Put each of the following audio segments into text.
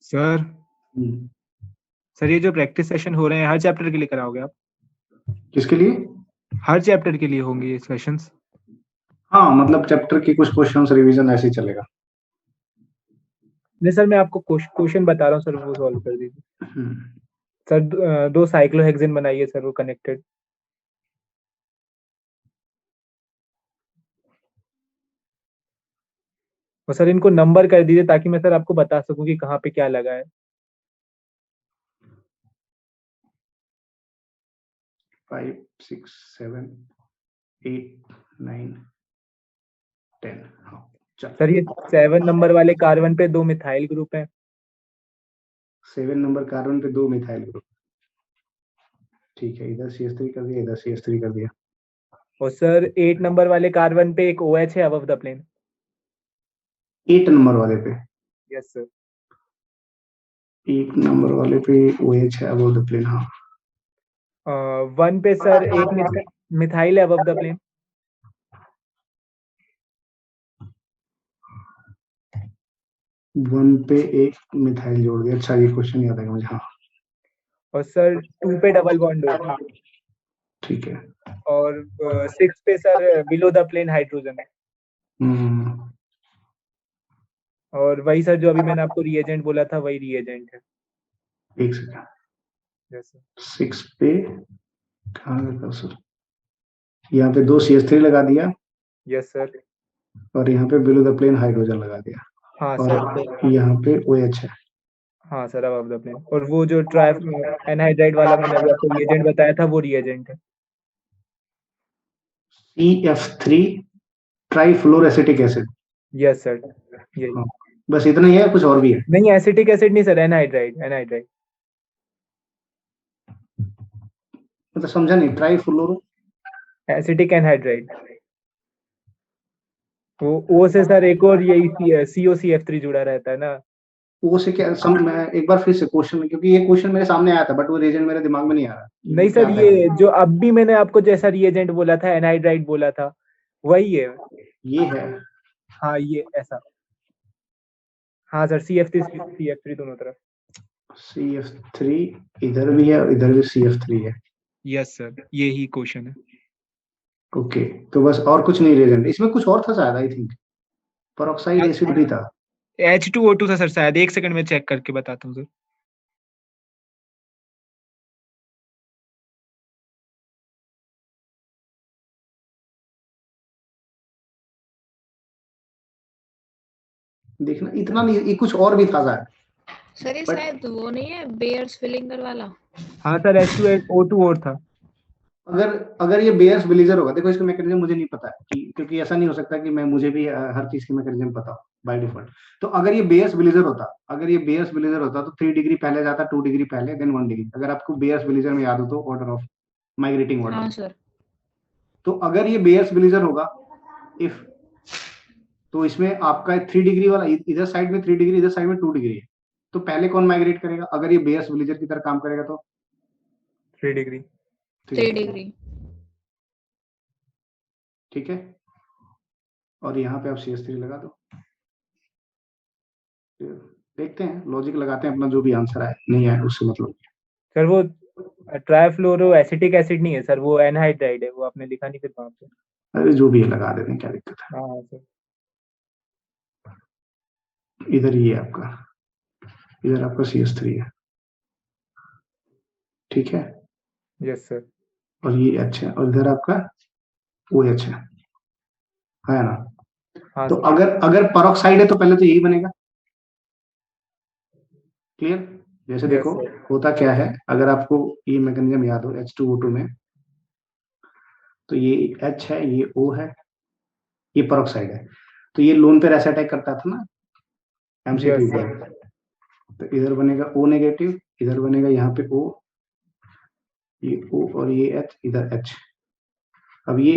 Sir हम्म, sir ये जो practice session हो रहे हैं हर चैप्टर के लिए कराओगे आप? किसके लिए? हर चैप्टर के लिए होंगे ये सेशंस? हाँ, मतलब चैप्टर की कुछ क्वेश्चंस रिवीजन ऐसे ही चलेगा। नहीं सर, मैं आपको क्वेश्चन बता रहा हूँ सर, वो सॉल्व कर दीजिए। हम्म, सर दो साइक्लोहेक्सेन बनाइए सर, वो कनेक्टेड। और सर इनको नंबर कर दीजिए ताकि मैं सर आपको बता सकूं कि कहाँ पे क्या लगा है। 5, 6, 7, 8, 9, 10। हाँ, चल। सर ये 7 नंबर वाले कार्बन पे 2 मिथाइल ग्रुप है। 7 नंबर कार्बन पे 2 मिथाइल ग्रुप। ठीक है, इधर CH3 कर दिया, इधर CH3 कर दिया। और सर 8 नंबर वाले कार्बन पे एक OH है अबव द प्लेन। 8 नंबर वाले पे यस सर। 8 नंबर वाले पे OH है अबव द प्लेन। हाँ, 1 पे सर एक मिथाइल है अबव द प्लेन। 1 पे एक मिथाइल जोड़ दिया। अच्छा, ये क्वेश्चन याद है मुझे। हाँ, और सर 2 पे डबल बॉन्ड हो। ठीक है। और 6 पे sir below the plane hydrogen है। हम्म, और वही सर जो अभी मैंने आपको रिएजेंट बोला था, वही रिएजेंट है। एक सेकंड। Yes sir. 6 पे कहाँ लगा सर? यहाँ पे 2 CH3 लगा दिया यस सर। और यहाँ पे बिलो द प्लेन हाइड्रोजन लगा दिया हाँ सर। और यहाँ पे OH है। हाँ सर, अबव द प्लेन। और वो जो ट्राइफ एनहाइड्राइड वाला मैंने अभी आपको रिएजेंट बताया था, वो रिएजेंट है। CF3 ट्राइफ्लोरोएसिटिक acid. यस सर, यही। हाँ, बस इतना ही है, कुछ और भी है? नहीं, एसिटिक एसिड नहीं सर, एनहाइड्राइड एनहाइड्राइड। मतलब समझा नहीं, ट्राइफ्लोरो। Acetic anhydride. वो ओ से सर एक और यही COCF3 जुड़ा रहता है ना। वो से क्या मैं एक बार फिर से क्वेश्चन, क्योंकि ये क्वेश्चन मेरे सामने आया था बट वो रीजन मेरे दिमाग में नहीं आ रहा कि नहीं वो क्या सर, था ये exactly। जो अब भी मैंने आपको जैसा रिएजेंट बोला था, एनहाइड्राइड बोला था, वही है। ये है। हाँ, ये ऐसा। हाँ सर, CF3 दोनों तरफ। CF3 इधर भी है और इधर भी CF3 है। यस सर, यही क्वेश्चन है। ओके, तो बस और कुछ नहीं रीजन इसमें, कुछ और था शायद, आई थिंक परऑक्साइड एसिड भी था। H2O2 था सर शायद, एक सेकंड में चेक करके बताता हूँ सर। देखना इतना नहीं, ये कुछ और भी था शायद। सर ये बट शायद वो नहीं है, बेयर्स फिलिंगर वाला? हाँ सर, H2O2 और था। अगर अगर ये बेयर्स विलीजर होगा, देखो इसका मैकेनिज्म मुझे नहीं पता है कि, क्योंकि ऐसा नहीं हो सकता कि मैं मुझे भी हर चीज की मैकेनिज्म पता हो बाय डिफॉल्ट। तो अगर ये बेयर्स विलीजर होता, अगर ये बेयर्स विलीजर होता तो 3 डिग्री पहले जाता, 2 डिग्री पहले, देन 1 डिग्री। अगर आपको बेयर्स विलीजर में याद हो तो ऑर्डर ऑफ माइग्रेटिंग हाँ ऑर्डर। सर। तो अगर ये बेयर्स विलीजर होगा, इफ, तो इसमें आपका 3 डिग्री वाला इधर साइड में 3 डिग्री, इधर साइड में 2 डिग्री है। तो पहले कौन माइग्रेट करेगा अगर ये बेयर्स विलीजर की तरह काम करेगा तो? 3 डिग्री। 3 डिग्री। ठीक है, और यहाँ पे आप CH3 लगा दो। देखते हैं, लॉजिक लगाते हैं अपना, जो भी आंसर आए, नहीं आए उससे मतलब। सर वो ट्राइफ्लोरो एसिटिक एसिड नहीं है सर, वो एनहाइड्राइड है, वो आपने लिखा नहीं फिर वहां पे। अरे जो भी है लगा देते हैं, क्या दिक्कत है। हाँ सर। इधर ये आपका, इधर आपका CH3 है। ठीक है, यस सर। और ये H है और इधर आपका OH है ना? हाँ तो सर। अगर अगर परऑक्साइड है तो पहले तो यही बनेगा। क्लियर? जैसे यस देखो सर। होता क्या है, अगर आपको ये मैकेनिज्म याद हो H2O2 में, तो ये H है, ये O है, ये परऑक्साइड है। तो ये लोन पेयर ऐसे अटैक करता था ना MCQ यस सर। पर। तो इधर बनेगा O नेगेटिव, इधर बनेगा यहाँ पे O, ये O और ये H, इधर H। अब ये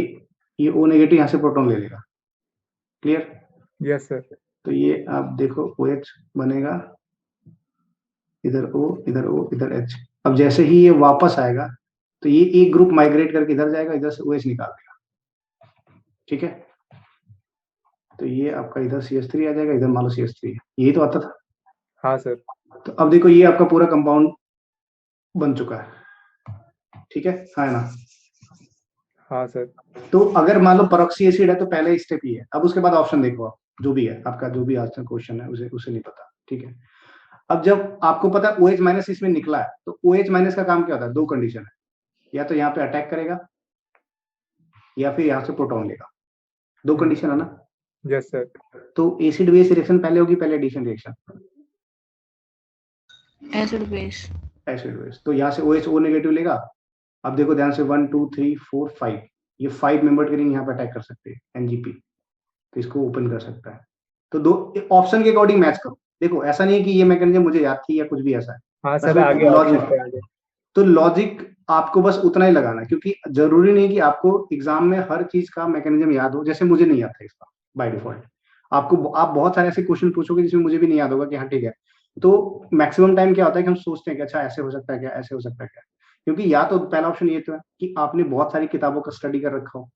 O नेगेटिव यहाँ से प्रोटॉन ले लेगा। क्लियर? Yes sir. तो ये आप देखो OH बनेगा, इधर O, इधर O, इधर H। अब जैसे ही ये वापस आएगा तो ये एक ग्रुप माइग्रेट करके इधर जाएगा, इधर से OH निकाल देगा। ठीक है, तो ये आपका इधर CH3 आ जाएगा, इधर मान लो CH3 है, यही तो आता था। हाँ सर। तो अब देखो ये आपका पूरा कंपाउंड बन चुका है, ठीक है, है ना। हाँ सर। तो अगर मान लो परऑक्सी एसिड है तो पहले स्टेप ये है। अब उसके बाद ऑप्शन देखो आप, जो भी है आपका, जो भी आंसर क्वेश्चन है उसे नहीं पता, ठीक है। अब जब आपको पता है OH माइनस इसमें निकला है, तो OH माइनस का काम क्या होता है, दो कंडीशन है, या तो यहाँ पे अटैक करेगा या फिर यहाँ से प्रोटॉन लेगा, दो कंडीशन है ना। Yes sir. तो एसिड बेस रिएक्शन पहले होगी, पहले addition reaction, acid base. Acid base. तो यहाँ से OH O नेगेटिव लेगा। अब देखो ध्यान से 1 2 3 4 5, ये 5 मेंबर्ड रिंग यहाँ पे अटैक कर सकते हैं NGP, तो इसको ओपन कर सकता है। तो दो ऑप्शन के अकॉर्डिंग मैच करो। देखो ऐसा नहीं है कि ये मैकेनिज्म मुझे याद थी या कुछ भी ऐसा है, हाँ बस सर, मैं आगे लॉजिक, ऑप्शन पे आगे। तो लॉजिक आपको बस उतना ही लगाना है, क्योंकि जरूरी नहीं कि आपको एग्जाम में हर चीज का मैकेनिज्म याद हो। जैसे मुझे नहीं आता इसका बाय डिफॉल्ट, आपको आप बहुत सारे ऐसे क्वेश्चन पूछोगे जिसमें मुझे भी नहीं याद होगा कि हाँ ठीक है। तो मैक्सिमम टाइम क्या होता है कि हम सोचते हैं कि अच्छा ऐसे हो सकता है क्या, ऐसे हो सकता है क्या, क्योंकि या तो पहला ऑप्शन ये तो है कि आपने बहुत सारी किताबों का स्टडी कर रखा हो,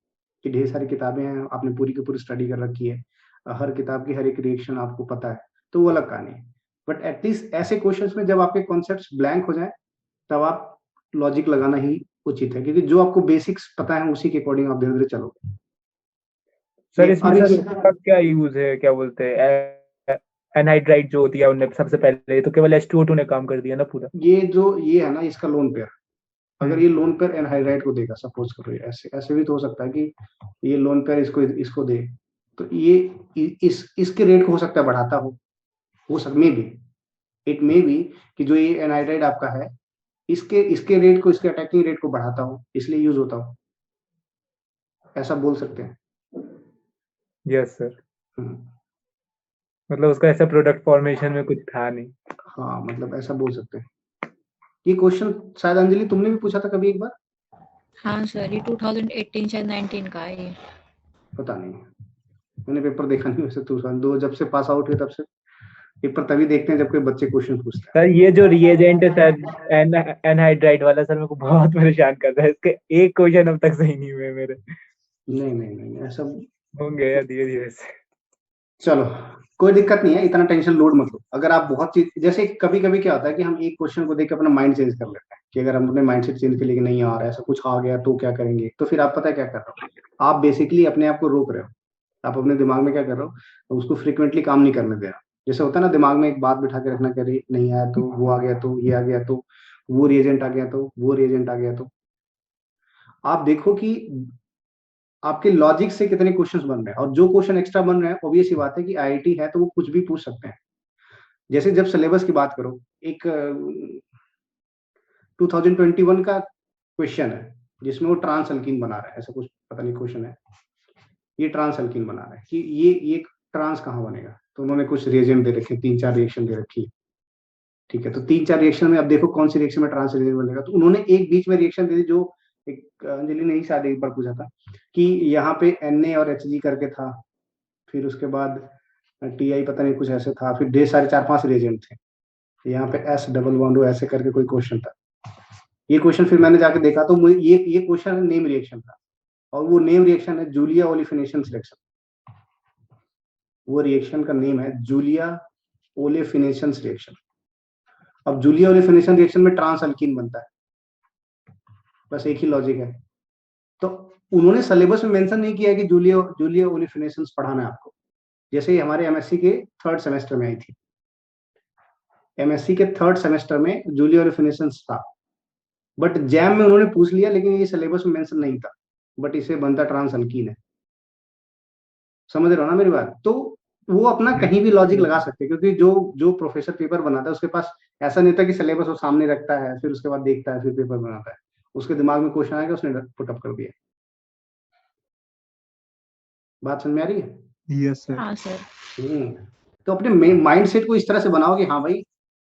कि ढेर सारी किताबें हैं, आपने पूरी की पूरी स्टडी कर रखी है, हर किताब की हर एक रिएक्शन आपको पता है, तो वो अलग कहानी है। बट एटलीस्ट ऐसे क्वेश्चंस में जब आपके कॉन्सेप्ट्स ब्लैंक हो जाए, तब आप लॉजिक लगाना ही उचित है, क्योंकि जो आपको बेसिक्स पता है उसी के अकॉर्डिंग आप धीरे धीरे चलोगे। सर इसमें अब सर इस उसका क्या यूज है, क्या बोलते हैं, एनहाइड्राइड जो होती है उनने सबसे पहले तो केवल H2O2 ने काम कर दिया ना पूरा। ये है ना इसका लोन पेयर, अगर ये लोन पेयर एनहाइड्राइड को देगा, सपोज करो ये ऐसे ऐसे भी तो हो सकता है कि ये लोन पेयर इसको इसको दे, तो ये इसके रेट को हो सकता है बढ़ाता हो सक may be, it may be कि जो ये एनहाइड्राइड आपका है, इसके इसके रेट को, इसके अटैकिंग रेट को बढ़ाता हो, इसलिए यूज होता हो, ऐसा बोल सकते हैं। Yes sir. हम्म, मतलब उसका ऐसा प्रोडक्ट फॉर्मेशन में कुछ था नहीं। हाँ मतलब ऐसा बोल सकते हैं। ये क्वेश्चन शायद अंजलि तुमने भी पूछा था कभी एक बार, हाँ सर, ये 2018 शायद 19 का है ये। पता नहीं, मैंने पेपर देखा नहीं वैसे, तो दो जब से पास आउट हुए तब से पेपर तभी देखते हैं जब कोई बच्चे क्वेश्चन पूछते हैं। सर ये जो रिएजेंट है सर, एनहाइड्राइड वाला, सर मेरे को बहुत परेशान कर रहा है। इसके एक क्वेश्चन अब तक सही नहीं हुए मेरे। नहीं नहीं नहीं ऐसा, होंगे या धीरे धीरे से। चलो कोई दिक्कत नहीं है, इतना टेंशन लोड मत लो। अगर आप बहुत चीज, जैसे कभी कभी क्या होता है कि हम एक क्वेश्चन को देख के अपना माइंड चेंज कर लेते हैं, कि अगर हम अपने माइंड सेट चेंज कर लिए कि नहीं यार ऐसा कुछ आ गया तो क्या करेंगे, तो फिर आप पता है क्या कर रहे हो, आप बेसिकली अपने आप को रोक रहे हो। आप अपने दिमाग में क्या कर रहे हो, तो उसको फ्रिक्वेंटली काम नहीं करने दे रहे हो। जैसे होता है ना, दिमाग में एक बात बिठा के रखना, करे नहीं आया तो वो आ गया, तो ये आ गया, तो वो रिएजेंट आ गया, तो वो रिएजेंट आ गया, तो आप देखो कि आपके लॉजिक से कितने क्वेश्चंस बन रहे हैं, और जो क्वेश्चन एक्स्ट्रा बन रहे हैं ऑब्वियस सी बात है कि IIT है तो वो कुछ भी पूछ सकते हैं। जैसे जब सिलेबस की बात करो, एक 2021 का क्वेश्चन है जिसमें वो ट्रांस अल्कीन बना रहा है, ऐसा कुछ पता नहीं क्वेश्चन है, ये ट्रांस अल्कीन बना रहा है कि ये ट्रांस कहाँ बनेगा, तो उन्होंने कुछ रिएजेंट दे रखे, 3 4 रिएक्शन दे रखी है, ठीक है। तो 3 4 रिएक्शन में अब देखो कौन सी रिएक्शन में ट्रांस रिएजेंट बनेगा, तो उन्होंने एक बीच में रिएक्शन दे दी जो एक अंजलि ने ही शायद एक बार पूछा था कि यहाँ पे Na और Hg करके था, फिर उसके बाद Ti पता नहीं कुछ ऐसे था, फिर ढेर सारे 4 5 रिएजेंट थे, यहाँ पे S डबल बॉन्ड O ऐसे करके कोई क्वेश्चन था। ये क्वेश्चन फिर मैंने जाके देखा तो मुझे ये क्वेश्चन नेम रिएक्शन था, और वो नेम रिएक्शन है जूलिया ओलिफिनेशन रिएक्शन, वो रिएक्शन का नेम है जूलिया ओलेफिनेशन रिएक्शन। अब जूलिया ओलेफिनेशन रिएक्शन में ट्रांस अल्कीन बनता है, बस एक ही लॉजिक है। तो उन्होंने सिलेबस में मेंशन नहीं किया कि जूलिया जूलिया ओलिफिनेशन पढ़ाना है आपको, जैसे ही हमारे MSc के 3rd सेमेस्टर में आई थी, MSc के 3rd सेमेस्टर में जूलिया ओलिफिनेशन था, बट जैम में उन्होंने पूछ लिया, लेकिन ये सिलेबस में मेंशन नहीं था, बट इसे बनता ट्रांस अल्कीन है। समझ रहे हो ना मेरी बात। तो वो अपना कहीं भी लॉजिक लगा सकते हैं, क्योंकि जो जो प्रोफेसर पेपर बनाता है उसके पास ऐसा नहीं था कि सिलेबस वो सामने रखता है फिर उसके बाद देखता है फिर पेपर बनाता है, उसके दिमाग में क्वेश्चन आएगा उसने पुटअप कर दिया। बात समझ में आ रही है। Yes sir. हाँ सर। तो अपने माइंड सेट को इस तरह से बनाओ कि हाँ भाई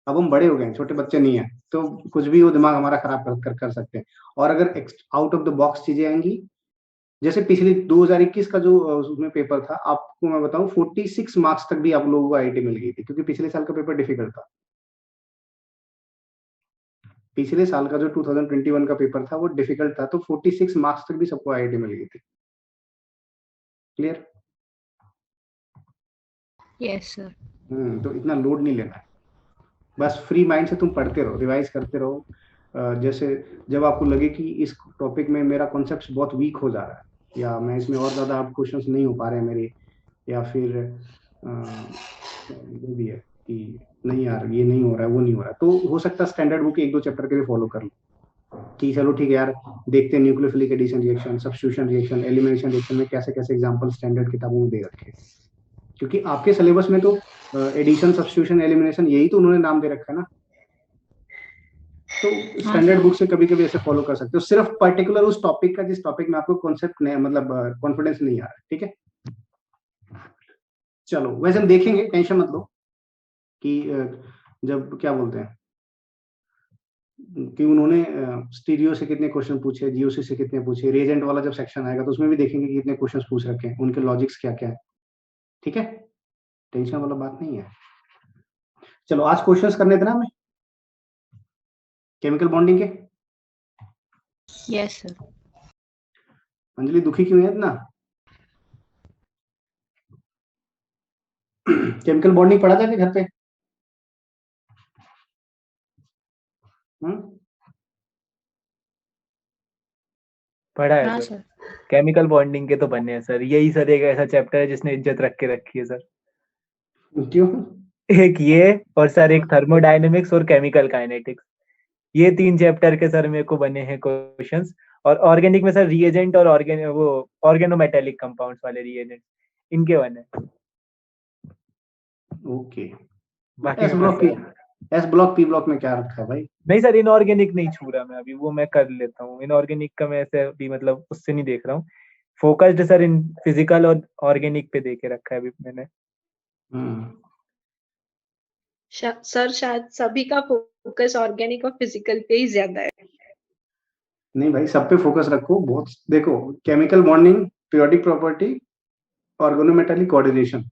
अब हम बड़े हो गए हैं, छोटे बच्चे नहीं है, तो कुछ भी वो दिमाग हमारा खराब कर सकते हैं। और अगर आउट ऑफ द बॉक्स चीजें आएंगी, जैसे पिछले 2021 का जो उसमें पेपर था, आपको मैं बताऊं 46 मार्क्स तक भी आप लोगों को IIT मिल गई थी, क्योंकि पिछले साल का पेपर डिफिकल्ट था। पिछले साल का जो 2021 का पेपर था वो डिफिकल्ट था, तो 46 मार्क्स तक भी सबको IIT मिल गई थी। क्लियर। Yes sir. तो इतना लोड नहीं लेना है। बस फ्री माइंड से तुम पढ़ते रहो, रिवाइज करते रहो। जैसे जब आपको लगे कि इस टॉपिक में मेरा कॉन्सेप्ट बहुत वीक हो जा रहा है, या मैं इसमें और ज्यादा आप क्वेश्चंस नहीं हो पा रहे हैं मेरे, या फिर जो भी है कि नहीं यार ये नहीं हो रहा है, वो नहीं हो रहा है, तो हो सकता है स्टैंडर्ड बुक 1-2 चैप्टर के लिए फॉलो कर लो कि चलो ठीक है यार, देखते हैं nucleophilic addition reaction, substitution reaction, elimination reaction में कैसे कैसे एग्जांपल स्टैंडर्ड किताबों में दे रखे हैं, क्योंकि आपके सिलेबस में तो एडिशन, सब्स्टिट्यूशन, एलिमिनेशन यही तो उन्होंने नाम दे रखा है ना। तो हाँ स्टैंडर्ड सर। बुक से कभी कभी ऐसे फॉलो कर सकते हो, सिर्फ पर्टिकुलर उस टॉपिक का जिस टॉपिक में आपको कॉन्सेप्ट नहीं, मतलब कॉन्फिडेंस नहीं आ रहा है, ठीक है। चलो वैसे हम देखेंगे, टेंशन मत लो कि जब क्या बोलते हैं कि उन्होंने स्टीरियो से कितने क्वेश्चन पूछे, जीओसी से कितने पूछे, रिएजेंट वाला जब सेक्शन आएगा तो उसमें भी देखेंगे कि कितने क्वेश्चन पूछ रखे हैं, उनके लॉजिक्स क्या क्या है, ठीक है। टेंशन वाला बात नहीं है। चलो आज क्वेश्चंस करने देना हमें केमिकल बॉन्डिंग के। Yes sir. अंजलि दुखी क्यों है इतना? केमिकल बॉन्डिंग पढ़ा था कि घर पे? पढ़ा है हाँ सर। सर। केमिकल बॉन्डिंग के तो बने हैं सर, यही सर एक ऐसा चैप्टर है जिसने इज्जत रख के रखी है सर। क्यों? एक ये, और सर एक थर्मोडायनेमिक्स और केमिकल काइनेटिक्स, ये 3 चैप्टर के सर मेरे को बने हैं क्वेश्चंस। और ऑर्गेनिक में सर रिएजेंट और वो ऑर्गेनोमेटेलिक कंपाउंड्स वाले रिएजेंट, इनके बने। ओके। बाकी एस में ब्लॉक बस की, sir S block P block में क्या रखा है भाई? नहीं सर, इनऑर्गेनिक नहीं छू रहा मैं अभी, वो मैं कर लेता हूँ। इनऑर्गेनिक का मैं ऐसे अभी मतलब उससे नहीं देख रहा हूँ, फोकस्ड सर इन फिजिकल और ऑर्गेनिक पे देके रखा है अभी मैंने। सर शायद सभी का फोकस ऑर्गेनिक और फिजिकल पे ही ज्यादा है। नहीं भाई, सब पे फोकस रखो। बहुत देखो, chemical bonding, periodic property, organometallic coordination,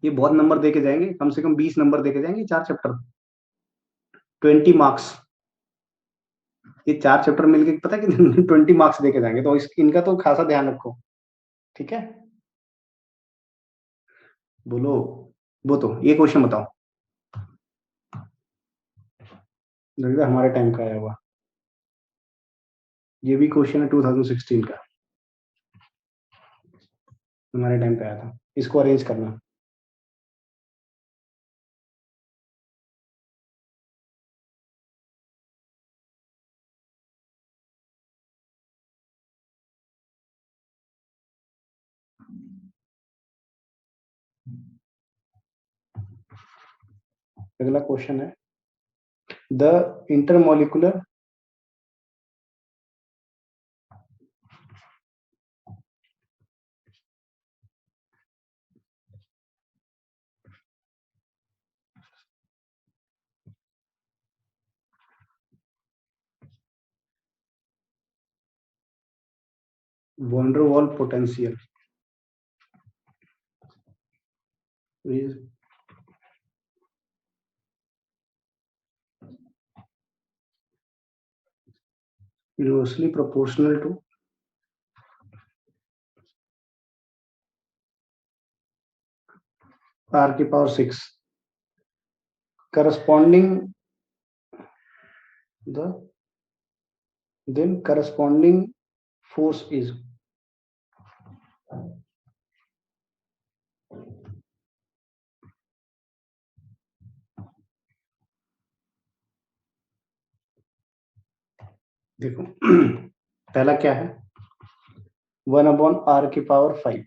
ये बहुत नंबर देके जाएंगे, कम से कम 20 नंबर देके जाएंगे 4 चैप्टर, 20 मार्क्स। ये 4 चैप्टर मिलके पता है कि 20 मार्क्स देके जाएंगे, तो इनका तो खासा ध्यान रखो, ठीक है। बोलो, वो तो ये क्वेश्चन बताओ, लगता है हमारे टाइम का आया हुआ। ये भी क्वेश्चन है 2016 का, हमारे टाइम पे आया था। इसको अरेंज करना। अगला क्वेश्चन है the intermolecular van der Waal potential is inversely proportional to r की power 6 corresponding the then corresponding force is देखो पहला क्या है 1/r की पावर 5,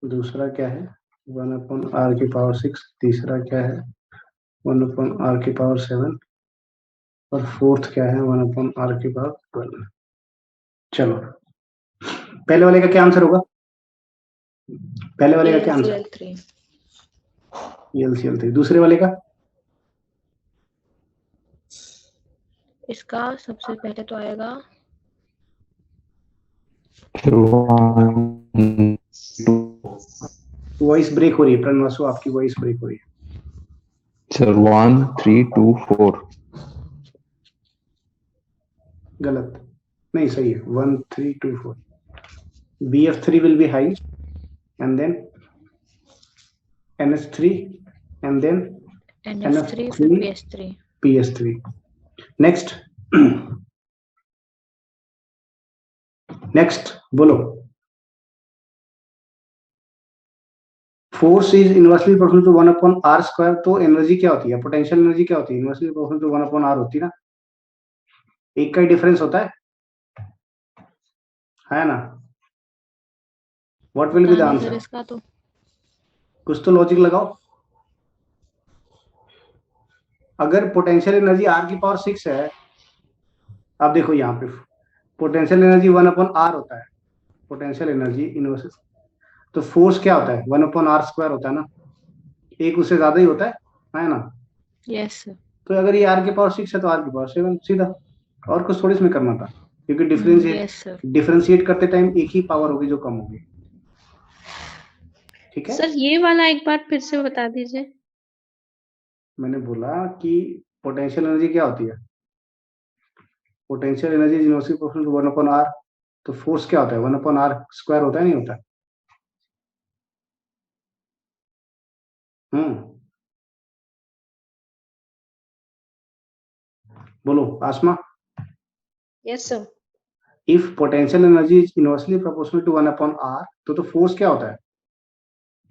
दूसरा क्या है 1/r की पावर 6, तीसरा क्या है 1/r की पावर 7, और फोर्थ क्या है 1/r की पावर 12। चलो पहले वाले का क्या आंसर होगा? पहले वाले का क्या आंसर? LCl3। LCl3। दूसरे वाले का? इसका सबसे पहले तो आएगा वॉइस ब्रेक हो रही है प्रणवासु, आपकी वॉइस ब्रेक हो रही है। सर 1 3 2 4। गलत, नहीं सही है 1 3 2 4। BF3 will be high and then NH3 and then NF3 फिर NF3 PS3. PS3. Next. Next बोलो. Force is inversely proportional to 1/r². तो एनर्जी क्या होती है, पोटेंशियल एनर्जी क्या होती है, इनवर्सली प्रोपोर्शनल टू 1/r होती है ना. एक का ही डिफरेंस होता है ना. व्हाट विल बी द पता नहीं सर आंसर. इसका तो. कुछ तो लॉजिक लगाओ. अगर पोटेंशियल एनर्जी r⁶ है, अब देखो यहाँ पे पोटेंशियल एनर्जी 1/r होता है. पोटेंशियल एनर्जी इनवर्स, तो फोर्स क्या होता है 1/r² होता है ना. एक उससे ज्यादा ही होता है ना. Yes sir. तो अगर ये r⁶ है तो r�7 सीधा. और कुछ थोड़ी इसमें करना था, क्योंकि यस सर. डिफरेंशिएट करते टाइम एक ही पावर होगी जो कम होगी. ठीक है. सर ये वाला एक बार फिर से बता दीजिए. मैंने बोला कि पोटेंशियल एनर्जी क्या होती है, potential energy is inversely proportional to 1/r. तो फोर्स क्या होता है 1/r² होता है, नहीं होता. बोलो Aasma. Yes sir. If potential energy is inversely proportional to 1/r, तो फोर्स क्या होता है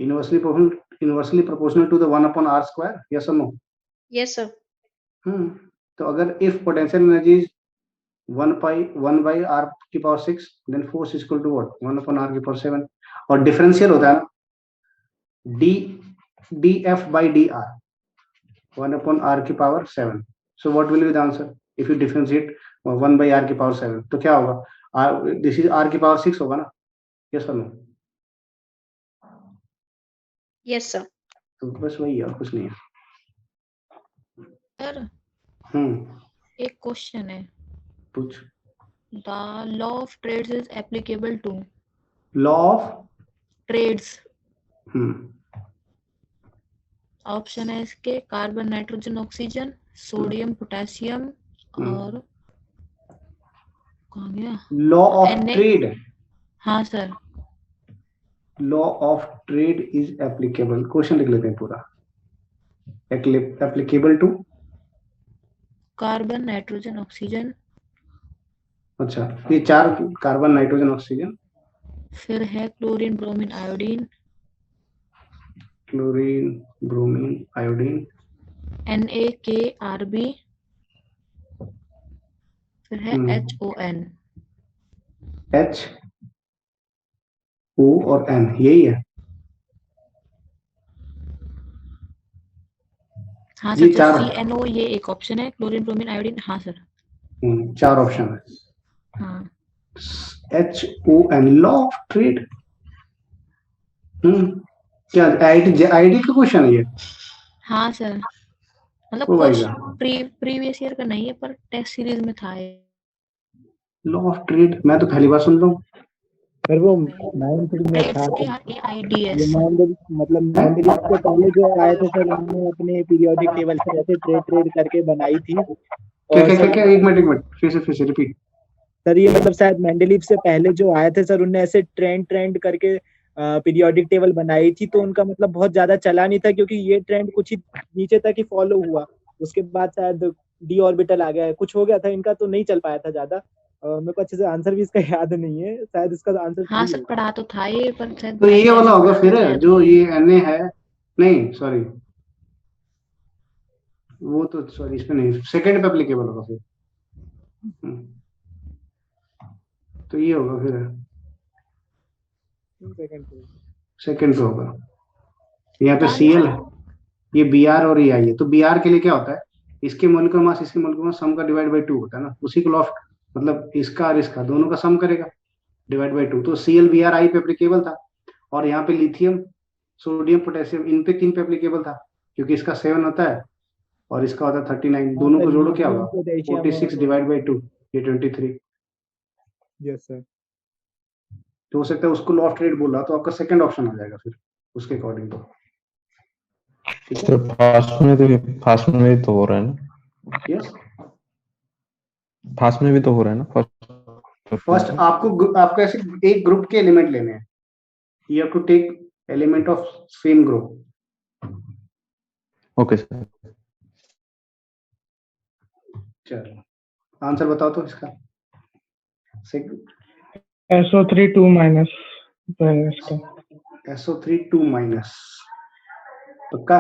inversely proportional to the 1/r². Yes और नो. Yes sir. तो अगर if potential energy is 1/r⁶, then force is equal to what 1/r⁷. और differential होता है ना dF/dr 1/r⁷. So what will be the answer if you differentiate 1/r⁷? तो क्या होगा, दिस इज r⁶ होगा ना. यस और नो. Yes sir. तो बस वही है और कुछ नहीं है. सर एक क्वेश्चन है. पूछ. The law of triads is applicable to. Law of triads. Option है इसके carbon, nitrogen, oxygen, sodium, potassium और कहाँ गया. Law of triad. हाँ सर. Law of triad is applicable. Question लिख लेते हैं पूरा. Applicable to carbon, nitrogen, oxygen. अच्छा, ये 4 कार्बन, नाइट्रोजन, ऑक्सीजन. फिर है chlorine, bromine, iodine. Chlorine, bromine, iodine. NaKRb. फिर है HON. H O और N, यही है. हाँ ये सर. चार CNO ये एक ऑप्शन है. Chlorine, bromine, iodine. हाँ सर. 4 ऑप्शन है. हाँ. HON law of trade. क्या आईडी का क्वेश्चन है ये. हाँ सर. मतलब ओ भाई प्रीवियस ईयर का नहीं है पर टेस्ट सीरीज में था. लॉ ऑफ ट्रेड मैं तो पहली बार सुन रहा हूँ. पर वो 9th में था. TRAIDS. मतलब मैंडेलिव से पहले जो आए थे सर, उन्होंने अपने पीरियोडिक टेबल से ऐसे ट्रेड करके बनाई थी. क्या एक मिनट फिर से रिपीट. सर ये मतलब शायद मैंडेलिव से पहले जो आए थे सर, उनने ऐसे ट्रेंड करके पीरियोडिक टेबल बनाई थी. तो उनका मतलब बहुत ज्यादा चला नहीं था, क्योंकि ये ट्रेंड कुछ ही नीचे तक ही फॉलो हुआ. उसके बाद शायद डी ऑर्बिटल आ गया, कुछ हो गया था इनका, तो नहीं चल पाया था ज्यादा. मेरे को अच्छे से आंसर भी इसका याद नहीं है. शायद इसका आंसर हाँ सर पढ़ा तो था ये, पर तो ये वाला होगा फिर जो ये Na है. नहीं सॉरी, वो तो सॉरी इसमें नहीं, सेकंड पे एप्लीकेबल होगा फिर. तो ये होगा फिर सेकंड पे होगा. यहाँ पे Cl है, ये Br और ये I है. तो Br के लिए क्या होता है, इसके मोलिकुलर मास इसके मोलिकुलर मास सम का डिवाइड बाय 2 होता है ना. उसी को लॉ ऑफ, मतलब इसका और इसका दोनों का सम करेगा डिवाइड बाय 2. तो Cl Br I पे एप्लीकेबल था. और यहाँ पे लिथियम, सोडियम, पोटेशियम, इन पे 3 पे एप्लीकेबल था, क्योंकि इसका 7 होता है और इसका होता है 39. दोनों को जोड़ो क्या होगा 46 डिवाइड बाय 2, ये 23. Yes sir. तो हो सकता है उसको लॉ ऑफ ट्रेड बोला तो आपका सेकंड ऑप्शन आ जाएगा फिर उसके अकॉर्डिंग. तो सर फास्ट में भी तो हो रहा है ना. यस, फास्ट में भी तो हो रहा है ना. फर्स्ट आपको ऐसे एक ग्रुप के एलिमेंट लेने हैं. You have to take element of same group. Okay sir. चलो आंसर बताओ तो इसका। SO3 2 माइनस इसका। SO3 2 माइनस, पक्का?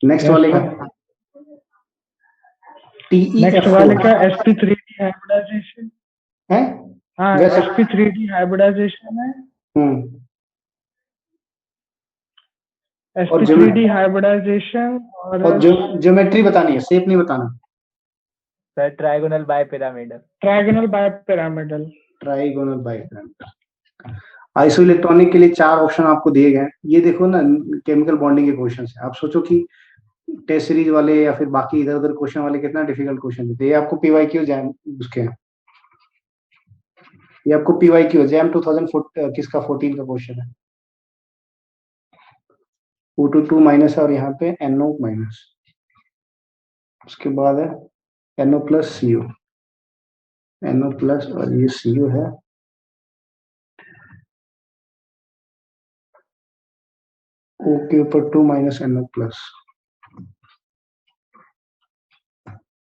नेक्स्ट Yes, वाले का sir. नेक्स्ट वाले का TeF4 sp3d हाइब्रिडाइजेशन है। हाँ, वैसे sp3d हाइब्रिडाइजेशन है। और sp3d हाइब्रिडाइजेशन और ज्योमेट्री बतानी है, शेप नहीं बताना। Sir trigonal bipyramidal. Trigonal bipyramidal. Trigonal bipyramidal. Iso electronic के लिए 4 ऑप्शन आपको दिए गए हैं। ये देखो ना, केमिकल बॉन्डिंग के क्वेश्चन है। आप सोचो कि टेस्ट सीरीज वाले या फिर बाकी इधर उधर क्वेश्चन वाले कितना डिफिकल्ट क्वेश्चन देते हैं। ये आपको PYQ जैम उसके हैं, ये आपको PYQ जैम 2014 किसका 14 का क्वेश्चन है। O2 माइनस है और यहाँ पे NO माइनस, उसके बाद है NO plus CO, NO plus और ये CO है। O के ऊपर 2 माइनस NO प्लस।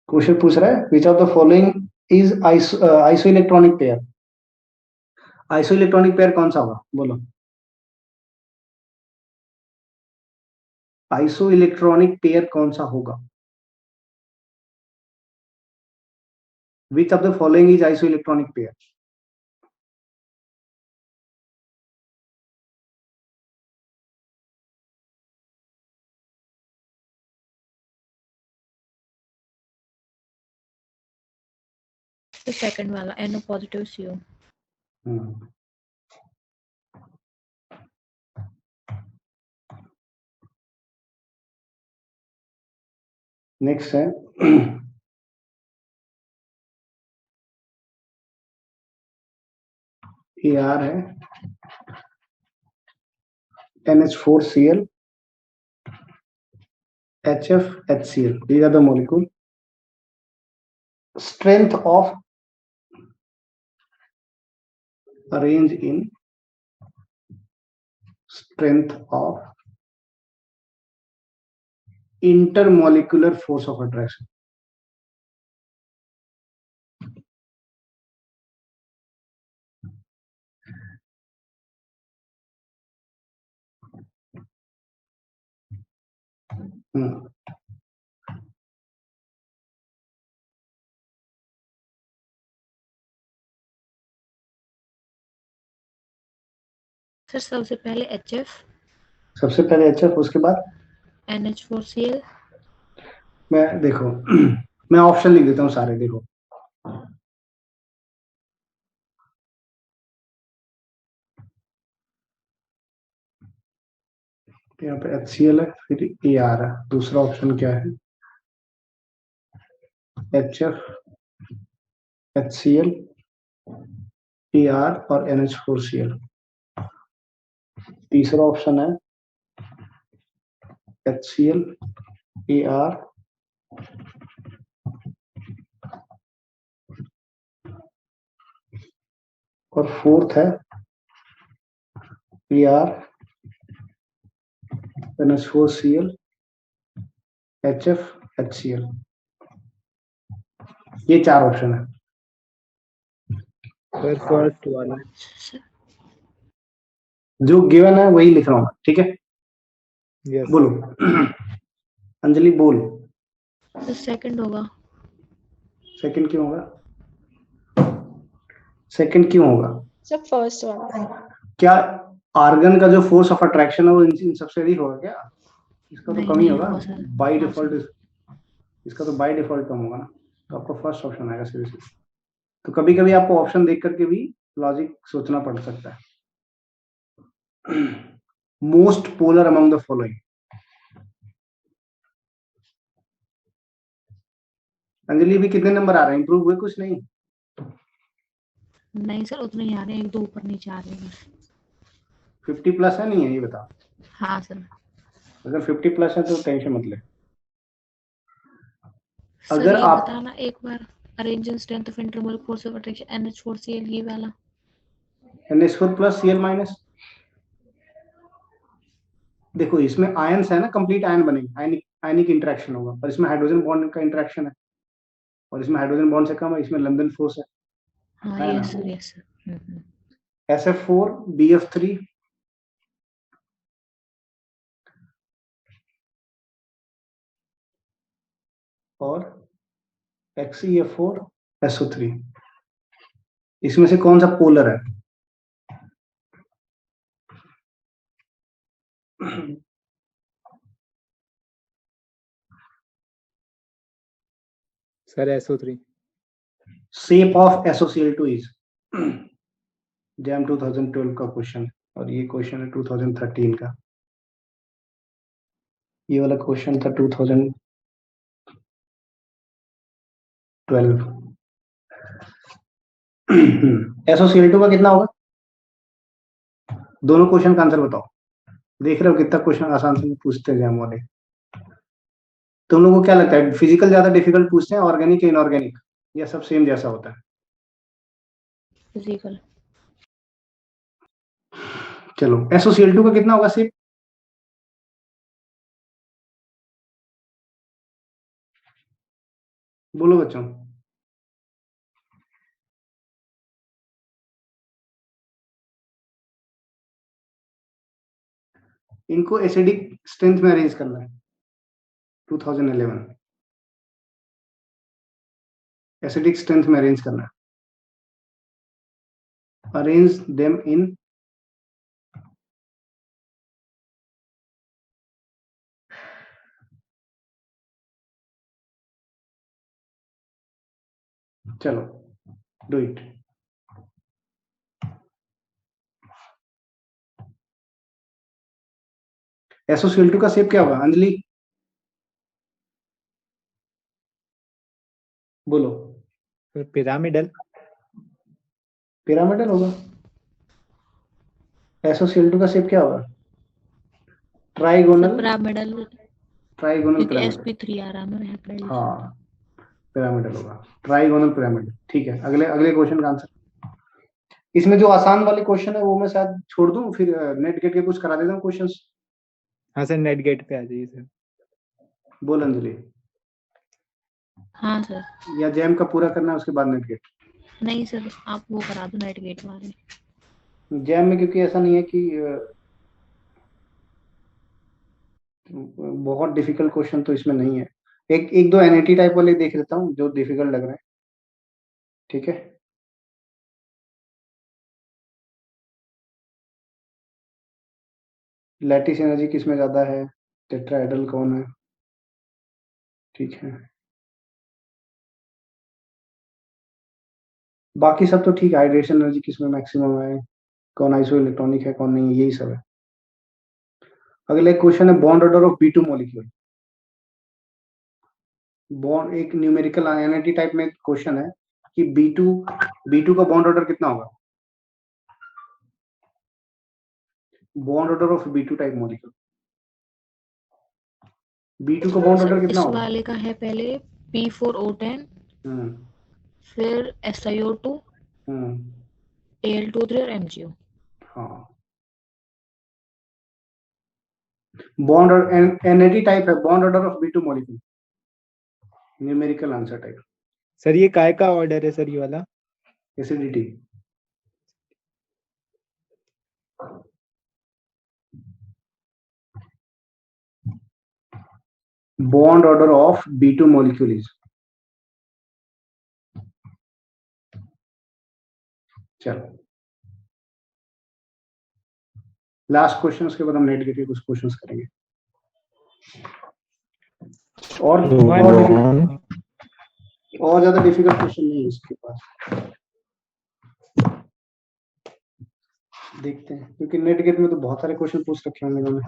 क्वेश्चन पूछ रहा है which of the following is iso electronic pair. Iso electronic pair कौन सा होगा, बोलो। आइसो इलेक्ट्रॉनिक पेयर कौन सा होगा। Which of the following is iso electronic pair. The second वाला NO positive CO. नेक्स्ट है AR है NH4Cl HF HCl. These are the molecule. Strength of arrange in strength of intermolecular force of attraction. Sir सबसे पहले HF, सबसे पहले HF, उसके बाद NH4Cl, मैं देखो मैं ऑप्शन लिख देता हूँ सारे। देखो यहाँ पे HCl है, फिर AR है, दूसरा ऑप्शन क्या है HF HCl AR और NH4Cl। तीसरा ऑप्शन है HCl AR और फोर्थ है AR NH4Cl HF HCl। ये 4 ऑप्शन है। फर्स्ट वाला जो गिवन है वही लिख रहा हूँ, ठीक है। यस बोलो अंजलि बोल। तो सेकंड होगा। सेकंड क्यों होगा, सेकंड क्यों होगा। सब फर्स्ट वाला। क्या आर्गन का जो फोर्स ऑफ अट्रैक्शन है वो इन सबसे अधिक होगा क्या। इसका तो नहीं, कम ही नहीं होगा होगा सर। बाय हाँ, डिफॉल्ट। इसका तो बाय डिफॉल्ट कम होगा ना, तो आपका फर्स्ट ऑप्शन आएगा सीरियसली। तो कभी कभी आपको ऑप्शन देख करके भी लॉजिक सोचना पड़ सकता है। Most polar among the following. Anjali भी कितने नंबर आ रहे हैं, इंप्रूव हुए कुछ नहीं। नहीं सर उतने ही आ रहे हैं, 1-2 ऊपर नीचे आ रहे हैं बस। 50 प्लस है नहीं है ये बताओ। हाँ सर। अगर 50 प्लस है तो टेंशन मत ले। सर अगर ये आप बताना एक बार, arrange in strength of intermolecular force of attraction NH4Cl ये वाला। NH4 प्लस Cl माइनस देखो इसमें आयंस है ना, कंप्लीट आयन बनेंगे, आयनिक इंटरेक्शन होगा, और इसमें हाइड्रोजन बॉन्ड का इंटरेक्शन है, और इसमें हाइड्रोजन बॉन्ड से कम है, इसमें लंदन फोर्स हाँ है ना। Yes sir yes sir. SF4 BF3 और XeF4 SO3, इसमें से कौन सा पोलर है? Sir SO3। Shape of SOCl2 is, jam 2012 का क्वेश्चन, और ये क्वेश्चन है 2013 का, ये वाला क्वेश्चन था 2012। SOCl2 का कितना होगा? दोनों क्वेश्चन का आंसर बताओ। देख रहे हो कितना क्वेश्चन आसान से पूछते हैं जैम वाले। तुम लोगों को क्या लगता है, फिजिकल ज्यादा डिफिकल्ट पूछते हैं, ऑर्गेनिक या इनऑर्गेनिक, या सब सेम जैसा होता है? फिजिकल। चलो SOCl2 का कितना होगा सिर्फ? बोलो बच्चों। इनको एसिडिक स्ट्रेंथ में अरेंज करना है 2011, एसिडिक स्ट्रेंथ में अरेंज करना है, अरेंज देम इन चलो डू इट। SOCl2 का शेप क्या होगा अंजलि, बोलो। पिरामिडल। पिरामिडल होगा। SOCl2 का शेप क्या होगा? सर ट्राइगोनल, पिरामिडल, ट्राइगोनल क्योंकि पिरामिडल। sp3 आ रहा है मेरे हेपेटाइटिस। हाँ पिरामिडल होगा, ट्राइगोनल पिरामिडल। ठीक है, अगले अगले क्वेश्चन का आंसर। इसमें जो आसान वाले क्वेश्चन है वो मैं शायद छोड़ दूं, फिर नेट गेट के कुछ करा देता हूँ क्वेश्चंस। हाँ सर, नेट गेट पे आ जाइए सर। बोल अंजलि, हाँ सर। या जैम का पूरा करना है उसके बाद नेट गेट? नहीं सर, आप वो करा दो नेट गेट वाले। जैम में क्योंकि ऐसा नहीं है कि बहुत डिफिकल्ट क्वेश्चन तो इसमें नहीं है, एक एक दो NIT टाइप वाले देख लेता हूँ जो डिफिकल्ट लग रहे हैं। ठीक है, लैटिस एनर्जी किसमें ज्यादा है, टेट्राहेड्रल कौन है? ठीक है, बाकी सब तो ठीक है, हाइड्रेशन एनर्जी किसमें मैक्सिमम है, कौन आइसो इलेक्ट्रॉनिक है कौन नहीं, यही सब है। अगला एक क्वेश्चन है bond order of B2 molecule. Bond एक न्यूमेरिकल NIT टाइप में क्वेश्चन है कि B2 का बॉन्ड ऑर्डर कितना होगा, bond order of B2 type molecule, B2 का बॉन्ड सर ऑर्डर कितना इस होगा? वाले का है पहले P4O10, हम्म फिर SiO2, हम्म Al2O3 और MgO। हाँ, बॉन्ड और NAT टाइप है, bond order of B2 molecule, numerical answer type, sir ये काय का ऑर्डर है सर ये वाला? Acidity. Bond order of B2 molecule is, चलो लास्ट क्वेश्चन, उसके बाद हम नेट के कुछ क्वेश्चंस करेंगे। और और ज्यादा डिफिकल्ट क्वेश्चन नहीं है इसके पास, देखते हैं, क्योंकि नेट गेट में तो बहुत सारे क्वेश्चन पूछ रखे होंगे इन्होंने।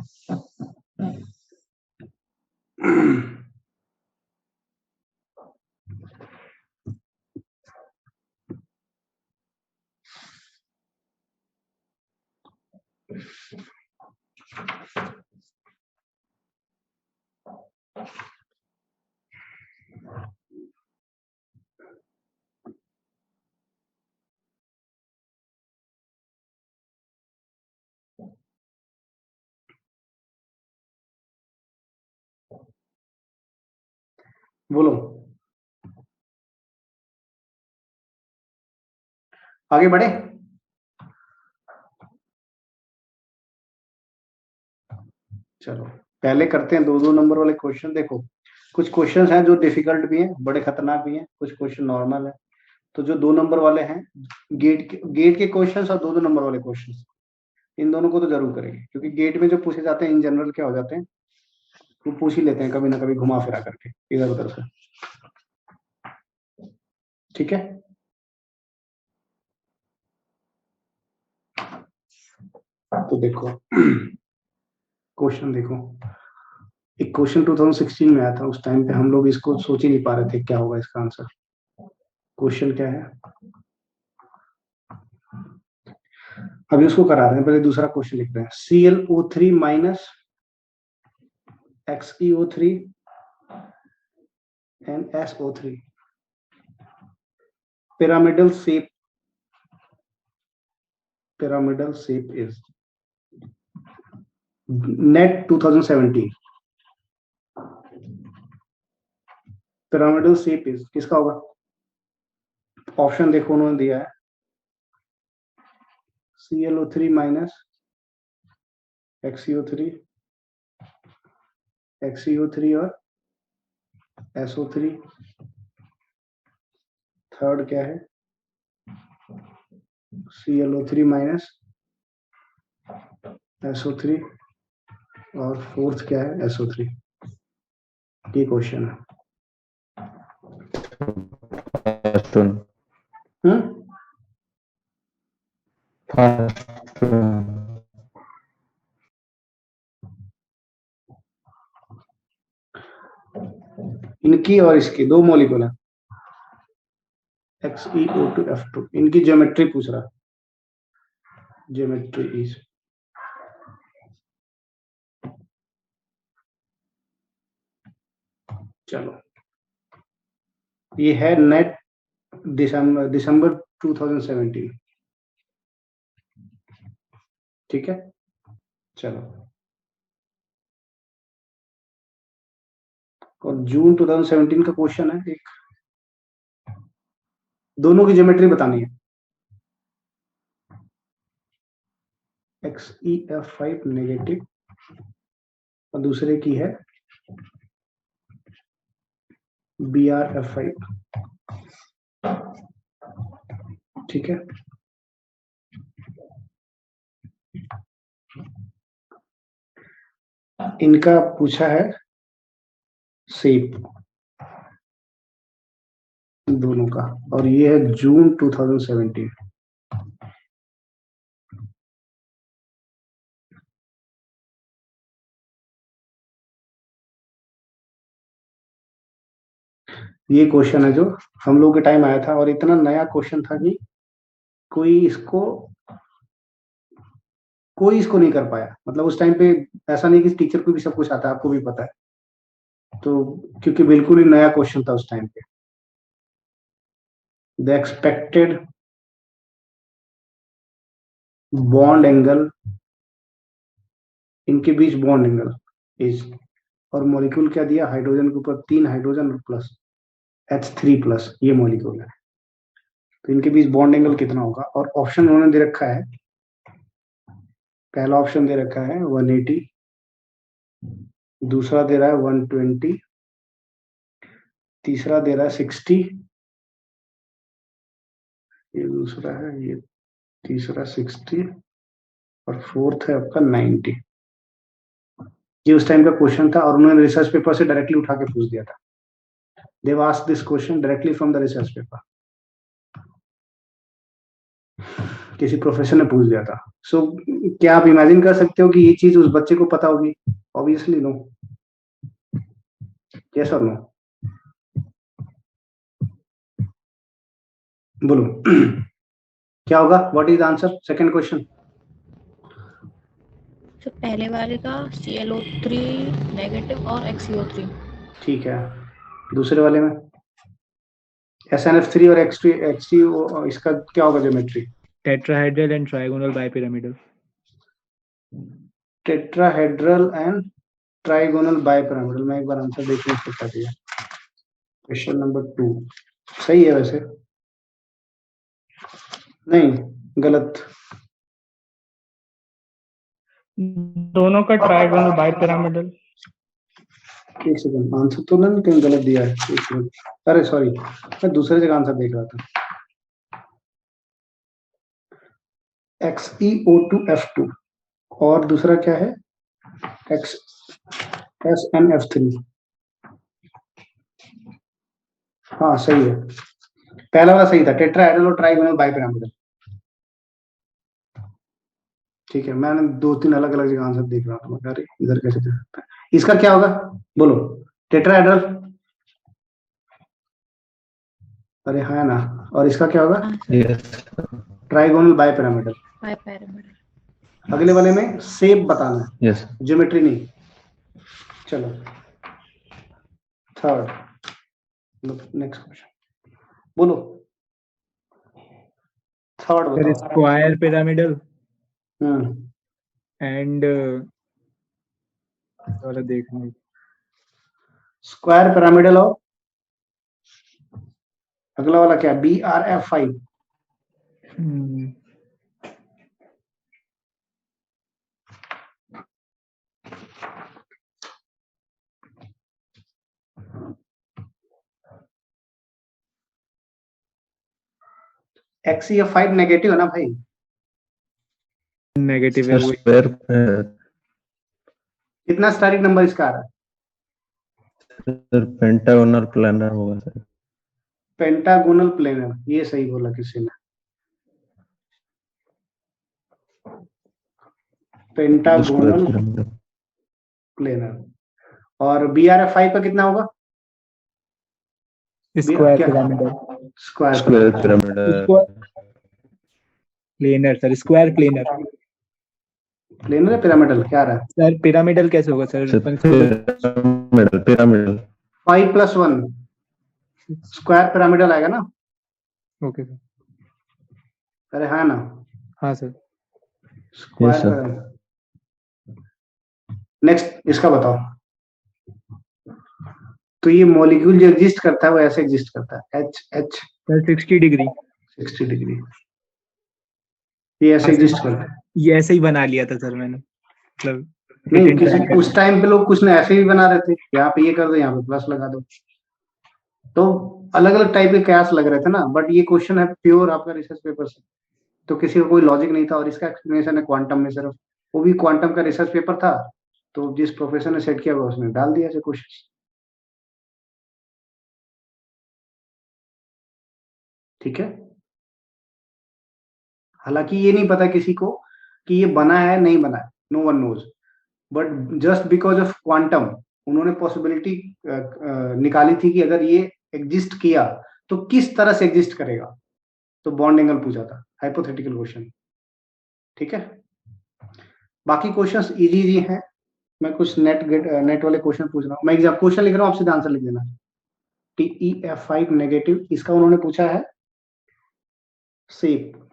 बोलो, आगे बढ़े। चलो पहले करते हैं 2-2 नंबर वाले क्वेश्चन। देखो कुछ क्वेश्चंस हैं जो डिफिकल्ट भी हैं, बड़े खतरनाक भी हैं, कुछ क्वेश्चन नॉर्मल है। तो जो 2 नंबर वाले हैं, गेट के क्वेश्चंस और 2-2 नंबर वाले क्वेश्चंस, इन दोनों को तो जरूर करेंगे, क्योंकि गेट में जो पूछे जाते हैं इन जनरल क्या हो जाते हैं, वो पूछ ही लेते हैं कभी ना कभी घुमा फिरा करके इधर उधर से। ठीक है, तो देखो क्वेश्चन देखो, एक क्वेश्चन 2016 में आया था, उस टाइम पे हम लोग इसको सोच ही नहीं पा रहे थे क्या होगा इसका आंसर। क्वेश्चन क्या है, अभी उसको करा रहे हैं, पहले दूसरा क्वेश्चन लिख रहे हैं। ClO3 minus XeO3 and SO3 pyramidal shape is net 2017 pyramidal shape is किसका होगा? ऑप्शन देखो उन्होंने दिया है ClO3 माइनस XeO3 और SO3, थर्ड क्या है ClO3 माइनस SO3 और फोर्थ क्या है SO3। ये क्वेश्चन है। First one. फर्स्ट इनकी और इसकी दो मॉलिक्यूल है XeO2F2, इनकी ज्योमेट्री पूछ रहा है, ज्योमेट्री इज, चलो ये है नेट दिसंबर 2017। ठीक है, चलो और जून 2017 का क्वेश्चन है एक, दोनों की ज्योमेट्री बतानी है। XeF5 नेगेटिव और दूसरे की है BrF5। ठीक है, इनका पूछा है शेप दोनों का, और ये है जून 2017। ये क्वेश्चन है जो हम लोग के टाइम आया था, और इतना नया क्वेश्चन था कि कोई इसको नहीं कर पाया। मतलब उस टाइम पे ऐसा नहीं कि टीचर को भी सब कुछ आता है, आपको भी पता है, तो क्योंकि बिल्कुल ही नया क्वेश्चन था उस टाइम पे। द एक्सपेक्टेड बॉन्ड एंगल, इनके बीच बॉन्ड एंगल इज, और मॉलिक्यूल क्या दिया, हाइड्रोजन के ऊपर 3 हाइड्रोजन और प्लस H3+, ये मॉलिक्यूल है। तो इनके बीच बॉन्ड एंगल कितना होगा, और ऑप्शन उन्होंने दे रखा है, पहला ऑप्शन दे रखा है 180, दूसरा दे रहा है 120, तीसरा दे रहा है 60, ये दूसरा है, ये तीसरा 60 और फोर्थ है आपका 90। ये उस टाइम का क्वेश्चन था, और उन्होंने रिसर्च पेपर से डायरेक्टली उठा के पूछ दिया था। They asked this question directly from the research paper. किसी प्रोफेसर ने पूछ दिया था। सो क्या आप इमेजिन कर सकते हो कि ये चीज उस बच्चे को पता होगी? Obviously no. यस और नो? बोलो क्या होगा? What is answer? Second question. तो पहले वाले का ClO3 नेगेटिव और XeO3। ठीक है, दूसरे वाले में SNF3 और X2 इसका क्या होगा geometry? Tetrahedral and trigonal bipyramidal. Tetrahedral and trigonal bipyramidal. मैं एक बार आंसर देखने से बता दिया। क्वेश्चन नंबर 2 सही है वैसे, नहीं गलत, दोनों का ट्रायगोनल बाइपिरामिडल। एक सेकंड, आंसर तो ना कहीं गलत दिया है, एक सेकंड, अरे सॉरी मैं दूसरे जगह आंसर देख रहा था। XeO2F2 और दूसरा क्या है SnF3। हाँ सही है, पहला वाला सही था, टेट्राहेड्रल और ट्राइगोनल बाइपिरामिडल। ठीक है, मैंने 2-3 अलग अलग जगह आंसर देख रहा था, मैं अरे इधर कैसे दे सकता है, इसका क्या होगा बोलो, टेट्राहेड्रल, अरे हाँ ना, और इसका क्या होगा यस ट्राइगोनल बाइपिरामिडल। बाइपिरामिडल। अगले वाले में शेप बताना है, यस ज्योमेट्री नहीं। चलो थर्ड, नेक्स्ट क्वेश्चन बोलो, थर्ड सर बताओ। स्क्वायर पिरामिडल हम्म, एंड वाला देखना। स्क्वायर पिरामिडल और अगला वाला क्या, BRF5। XeF5 नेगेटिव है ना भाई, नेगेटिव है सर वो। स्क्वायर कितना स्टारिक नंबर इसका आ रहा है, सर पेंटागोनल प्लानर होगा सर। पेंटागोनल प्लेनर, ये सही बोला किसी ने, पेंटागोनल पिरामिड प्लेनर। और BRF5 का कितना होगा, square pyramidal. Square square pyramid planar sir, square planar. Planar है पिरामिडल, क्या आ रहा है, सर पिरामिडल कैसे होगा sir? Pyramidal pyramidal 5+1 square pyramidal आएगा ना। Okay sir. अरे हाँ ना, हाँ sir. Yes, sir. Square. Next इसका बताओ, तो ये मॉलिक्यूल जो एग्जिस्ट करता है वो ऐसे एग्जिस्ट करता है, H सर 60 डिग्री। 60 डिग्री, ये ऐसे एग्जिस्ट करता है। ये ऐसे ही बना लिया था सर मैंने, मतलब नहीं hit and किसी try कर उस टाइम पे लोग कुछ ने ऐसे भी बना रहे थे, यहाँ पे ये कर दो, यहाँ पे प्लस लगा दो, तो अलग अलग टाइप के कयास लग रहे थे ना, बट ये क्वेश्चन है प्योर आपका रिसर्च पेपर से, तो किसी का कोई लॉजिक नहीं था, और इसका एक्सप्लेनेशन है क्वांटम में सिर्फ, वो भी क्वांटम का रिसर्च पेपर था, तो जिस प्रोफेसर ने सेट किया हुआ उसने डाल दिया ऐसे क्वेश्चन। ठीक है, हालांकि ये नहीं पता किसी को कि ये बना है नहीं बना है, no one knows, but just because of quantum उन्होंने पॉसिबिलिटी निकाली थी कि अगर ये एग्जिस्ट किया तो किस तरह से एग्जिस्ट करेगा, तो बॉन्ड एंगल पूछा था, हाइपोथेटिकल क्वेश्चन। ठीक है, बाकी क्वेश्चंस इजी इजी हैं, मैं कुछ नेट वाले क्वेश्चन पूछ रहा हूँ, मैं एग्जाम क्वेश्चन लिख रहा हूँ, आप सीधा आंसर लिख देना। TeF5 नेगेटिव, इसका उन्होंने पूछा है शेप।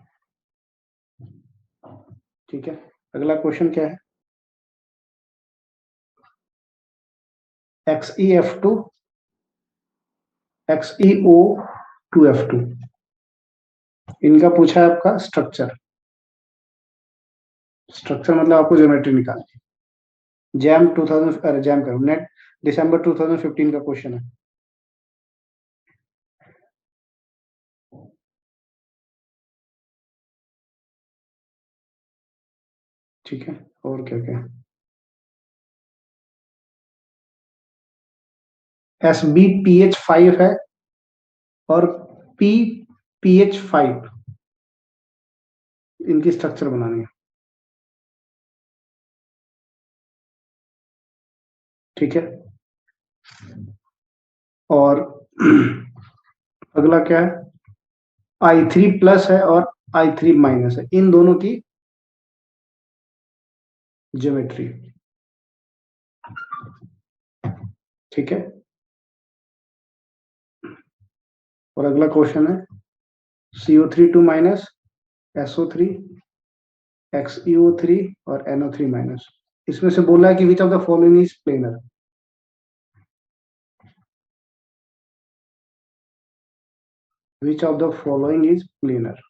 ठीक है, अगला क्वेश्चन क्या है, XeF2 XeO2F2, इनका पूछा है आपका स्ट्रक्चर। स्ट्रक्चर मतलब आपको ज्योमेट्री निकालनी, जैम 2000, अरे जैम करो, नेट दिसंबर 2015 का क्वेश्चन है। ठीक है, और क्या क्या, SbPH5 है और PPH5, इनकी स्ट्रक्चर बनानी है। ठीक है, और अगला क्या है, I3 प्लस है और I3 माइनस है, इन दोनों की ज्योमेट्री। ठीक है, और अगला क्वेश्चन है CO3 माइनस SO3 XeO3 और NO3 माइनस, इसमें से बोला है कि which of the following is planar. Which of the following is planar?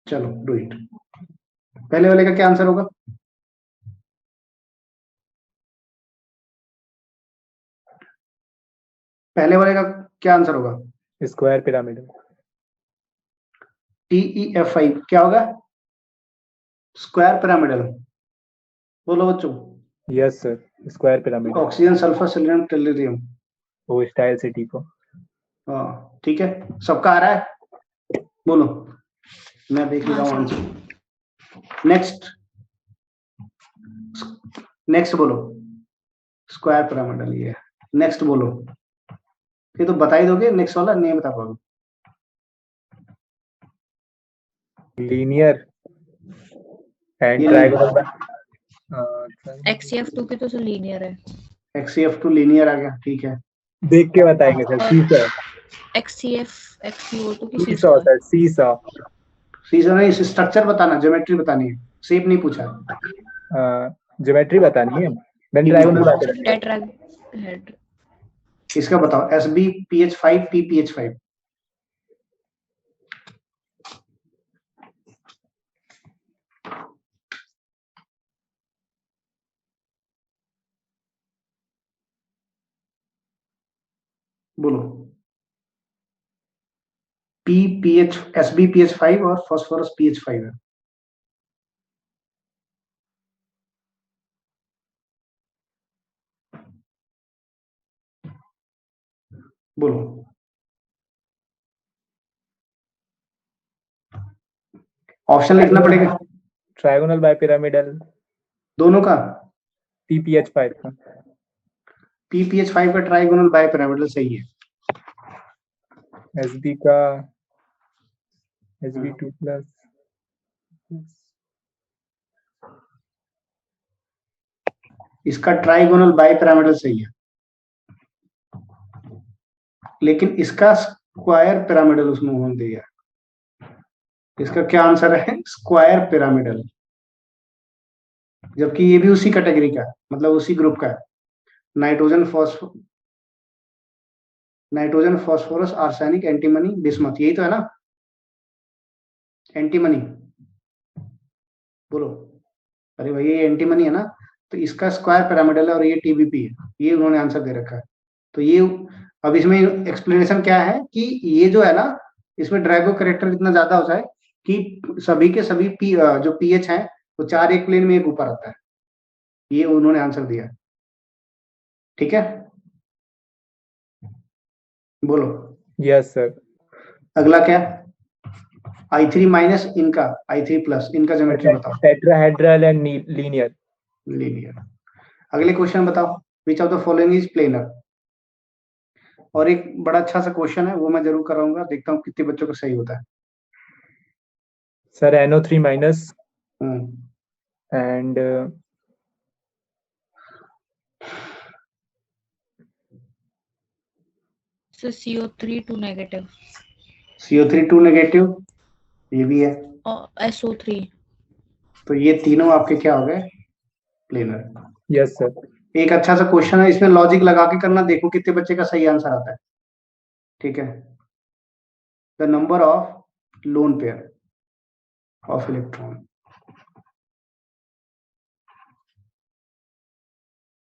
चलो डू इट। पहले वाले का क्या आंसर होगा? पहले वाले का क्या आंसर होगा? Square pyramidal. TEFI क्या होगा? Square pyramidal. बोलो बच्चों। Yes sir, square pyramidal. Oxygen, sulphur, psyllium, tellurium. वो स्टाइल सिटी को। हाँ ठीक है, सबका आ रहा है? बोलो, मैं देख हाँ, रहा हूँ सर। आंसर। नेक्स्ट नेक्स्ट बोलो। स्क्वायर पिरामिडल ये है। नेक्स्ट बोलो। ये तो बता ही दोगे, नेक्स्ट वाला नहीं बता पाओगे। लीनियर एंड ये ट्रायगोनल। XCF2 की तो सर लीनियर है। XCF2 लीनियर आ गया, ठीक है। देख के बताएंगे सर। और सीसॉ। XCFO2 की सीसॉ सीसॉ है। Sir, seesaw. सीजन नहीं, स्ट्रक्चर बताना, ज्योमेट्री बतानी है, शेप नहीं पूछा। ज्योमेट्री बतानी है। देन ड्रैगन बुला के रखना। टेट्राहेड। इसका बताओ, SBPH5 PPH5। बोलो। SBPH5 और फास्फोरस PH5 है। बोलो। ऑप्शन लिखना पड़ेगा ट्रायगोनल बाइपिरामिडल। दोनों का। PPH5 का। PPH5 का ट्राइगोनल बाइपिरामिडल सही है। SB का SB2 प्लस। इसका ट्राइगोनल बाइपिरामिडल सही है, लेकिन इसका स्क्वायर पिरामिडल उसमें होने दिया। इसका क्या आंसर है? Square pyramidal. जबकि ये भी उसी कैटेगरी का है, मतलब उसी ग्रुप का है। Nitrogen phosphorus arsenic antimony bismuth, यही तो है ना? एंटीमनी बोलो। अरे भाई ये एंटीमनी है ना, तो इसका स्क्वायर पिरामिडल है और ये TBP है। ये उन्होंने आंसर दे रखा है। तो ये अब इसमें एक्सप्लेनेशन क्या है कि ये जो है ना, इसमें ड्रैगो करेक्टर इतना ज्यादा होता है कि सभी के सभी जो pH है वो 4 एक प्लेन में एक ऊपर आता है। ये उन्होंने आंसर दिया। ठीक है, बोलो। Yes sir. अगला क्या? I3 माइनस इनका I3 प्लस, इनका ज्योमेट्री बताओ। Tetrahedral and linear. लीनियर। अगले क्वेश्चन बताओ, which of the following is planar? और एक बड़ा अच्छा सा क्वेश्चन है, वो मैं जरूर कराऊंगा, देखता हूँ कितने बच्चों का सही होता है। Sir NO3 minus hmm, and sir CO3 2 negative CO3 2 negative, ये भी है। और SO3। तो ये तीनों आपके क्या हो गए? प्लेनर। Yes sir. एक अच्छा सा क्वेश्चन है, इसमें लॉजिक लगा के करना, देखो कितने बच्चे का सही आंसर आता है। ठीक है, the number of lone pair of electron,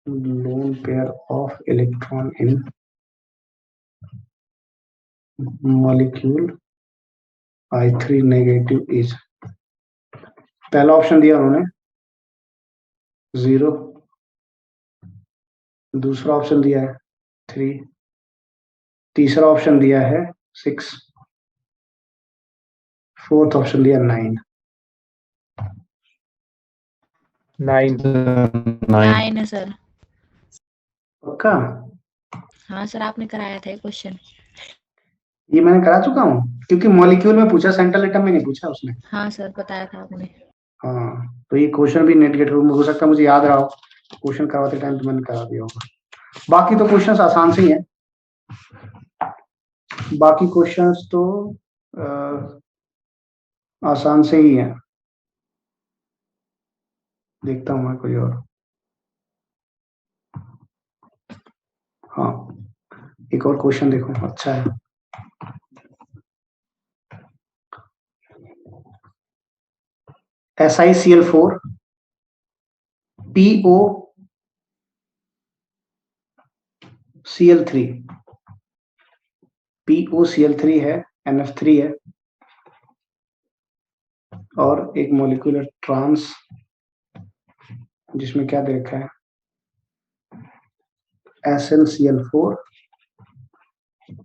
lone pair of electron in molecule I3 negative is, पहला ऑप्शन दिया उन्होंने 0, दूसरा ऑप्शन दिया है 3, तीसरा ऑप्शन दिया है 6, फोर्थ ऑप्शन दिया 9। 9। 9 है सर। पक्का? हाँ सर, आपने कराया था क्वेश्चन। ये मैंने करा चुका हूँ, क्योंकि मॉलिक्यूल में पूछा, सेंट्रल एटम में नहीं पूछा उसने। हाँ सर, बताया था आपने। हाँ, तो ये क्वेश्चन भी नेट गेट हो सकता है मुझे याद रहा हो, क्वेश्चन करवाते टाइम तो मैंने करा दिया होगा। बाकी तो क्वेश्चंस आसान से ही हैं, बाकी क्वेश्चंस तो आसान से ही हैं। देखता हूँ मैं कोई और। हाँ, एक और क्वेश्चन देखो, अच्छा है। SiCl4 POCl3 POCl3 है, NF3 है, और एक मॉलिक्यूलर ट्रांस जिसमें क्या दे रखा है, SnCl4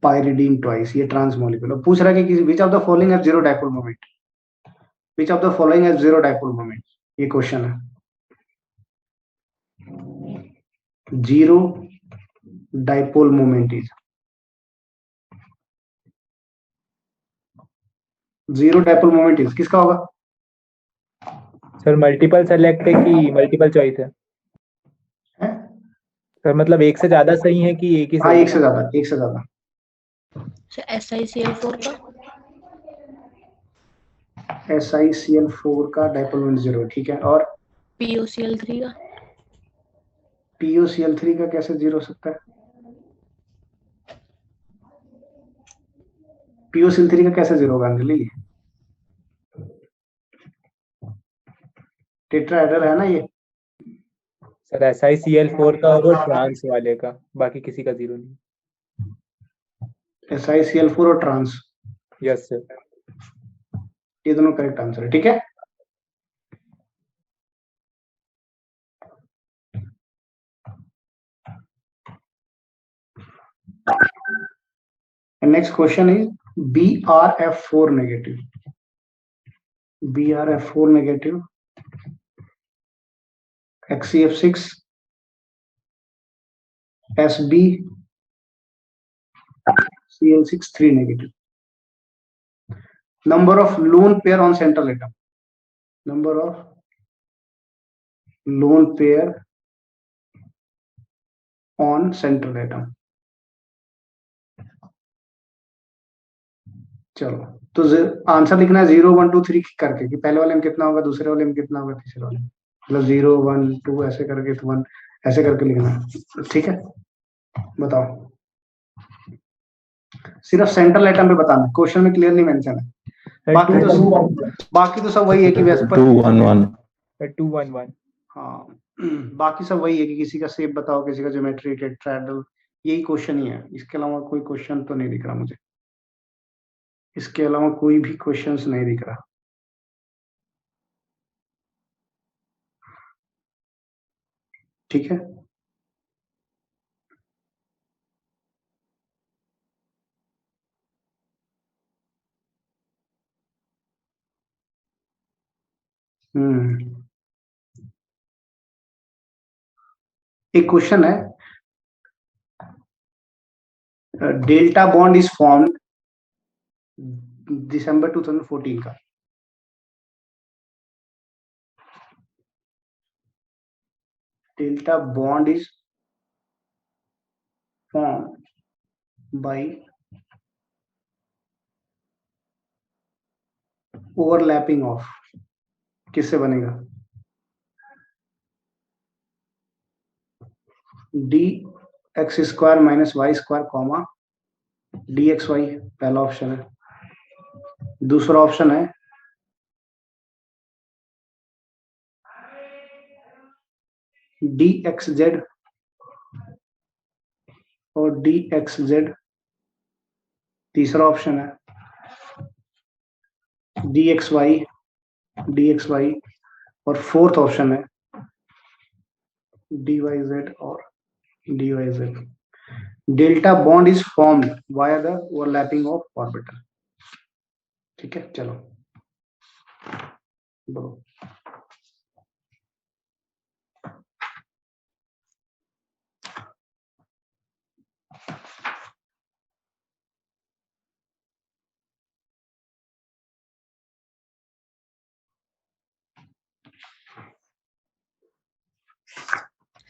पाइरिडीन ट्वाइस, ये ट्रांस मॉलिक्यूल। पूछ रहा है कि which of the following have zero dipole moment, which of the following have zero dipole moment, ये क्वेश्चन है। Zero dipole moment is, zero dipole moment is किसका होगा? सर मल्टीपल सेलेक्ट है कि मल्टीपल चॉइस है? है? सर मतलब एक से ज्यादा सही है कि एक ही हाँ, सही एक से ज्यादा, एक से ज्यादा। SiCl4 का SiCl4 का डाइपोल मोमेंट जीरो, ठीक है। और POCl3 का POCl3 का कैसे जीरो हो सकता है? POCl3 का कैसे जीरो होगा अंजलि? टेट्राहेड्रल है ना ये। सर SiCl4 का और वो ट्रांस वाले का, बाकी किसी का जीरो नहीं। SiCl4 और ट्रांस, यस सर। ये दोनों करेक्ट आंसर है, ठीक है। Next question is BrF4 negative, BrF4 negative, XCF6 SbCl6 3 negative. Number of lone pair on central atom, number of lone pair on central atom। चलो, तो answer लिखना है 0 1 2 3 करके, कि पहले वाले में कितना होगा, दूसरे वाले में कितना होगा, तीसरे वाले में, मतलब 0 1 2 ऐसे करके, तो 1 ऐसे करके लिखना है, ठीक है। बताओ, सिर्फ सेंट्रल एटम पे बताना, क्वेश्चन में क्लियरली मेंशन है। बाकी तो सब वही है कि वैसे 2 1 1 2 1 1। हाँ, बाकी सब वही है कि किसी का शेप बताओ, किसी का ज्योमेट्री, टेट्राहेड्रल, यही क्वेश्चन ही है। इसके अलावा कोई क्वेश्चन तो नहीं दिख रहा मुझे, इसके अलावा कोई भी क्वेश्चंस नहीं दिख रहा। ठीक है, एक क्वेश्चन है, डेल्टा बॉन्ड इज फॉर्म्ड दिसंबर 2014 का। Delta bond is formed by overlapping of, किससे बनेगा? dx² - y² कॉमा dxy, पहला ऑप्शन है। दूसरा ऑप्शन है dxz और dxz। तीसरा ऑप्शन है dxy और फोर्थ ऑप्शन है dyz और dyz। Delta bond is formed via the overlapping of orbital. ठीक है, चलो बोलो।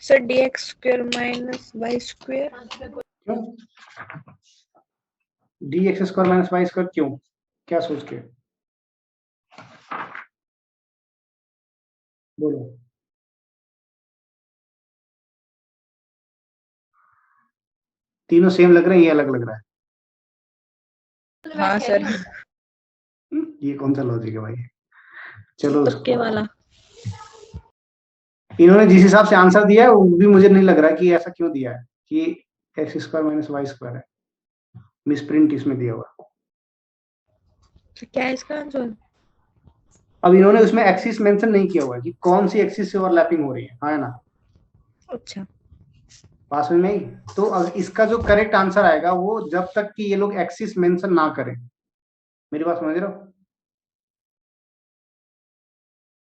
Sir dx² - y²। क्यों dx² - y² क्यों, क्या सोच के? बोलो। तीनों सेम लग रहे हैं, ये अलग लग रहा है। हाँ सर, ये कौन सा लॉजिक है भाई? चलो तुक्के वाला। इन्होंने जिस हिसाब से आंसर दिया है वो भी मुझे नहीं लग रहा कि ऐसा क्यों दिया है कि X square minus Y square है। मिसप्रिंट इसमें दिया हुआ। तो क्या है इसका आंसर? अब इन्होंने उसमें एक्सिस मेंशन नहीं किया हुआ है कि कौन सी एक्सिस से ओवरलैपिंग हो रही है, हाँ है ना? अच्छा, पास में नहीं। तो अब इसका जो करेक्ट आंसर आएगा वो जब तक कि ये लोग एक्सिस मेंशन ना करें। मेरी बात समझ रहे हो?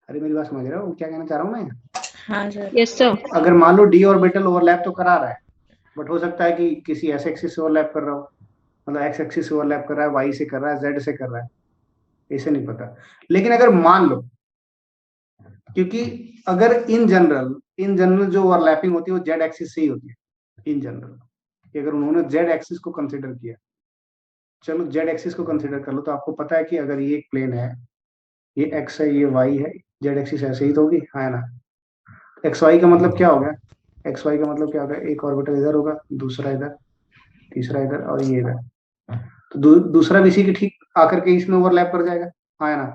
अरे मेरी बात समझ रहे हो क्या कहना चाह रहा हूँ मैं? हाँ सर। Yes sir. अगर मान लो डी ऑर्बिटल ओवरलैप तो करा रहा है, बट हो सकता है कि किसी ऐसे एक्सिस से ओवरलैप कर रहा हो, मतलब एक्स एक्सिस से ओवरलैप कर रहा है, वाई से कर रहा है, जेड से कर रहा है, इसे नहीं पता। लेकिन अगर मान लो, क्योंकि अगर इन जनरल जो ओवरलैपिंग होती है वो जेड एक्सिस से ही होती है इन जनरल। अगर उन्होंने जेड एक्सिस को कंसिडर किया, चलो जेड एक्सिस को कंसिडर कर लो, तो आपको पता है कि अगर ये एक प्लेन है, ये एक्स है, ये वाई है, जेड एक्सिस ऐसे ही तो होगी, है ना? एक्स वाई का मतलब क्या हो गया? एक्स वाई का मतलब क्या होगा? एक ऑर्बिटल इधर होगा, दूसरा इधर, तीसरा इधर और ये इधर। तो दूसरा भी इसी के ठीक आकर के इसमें ओवरलैप कर जाएगा, है ना?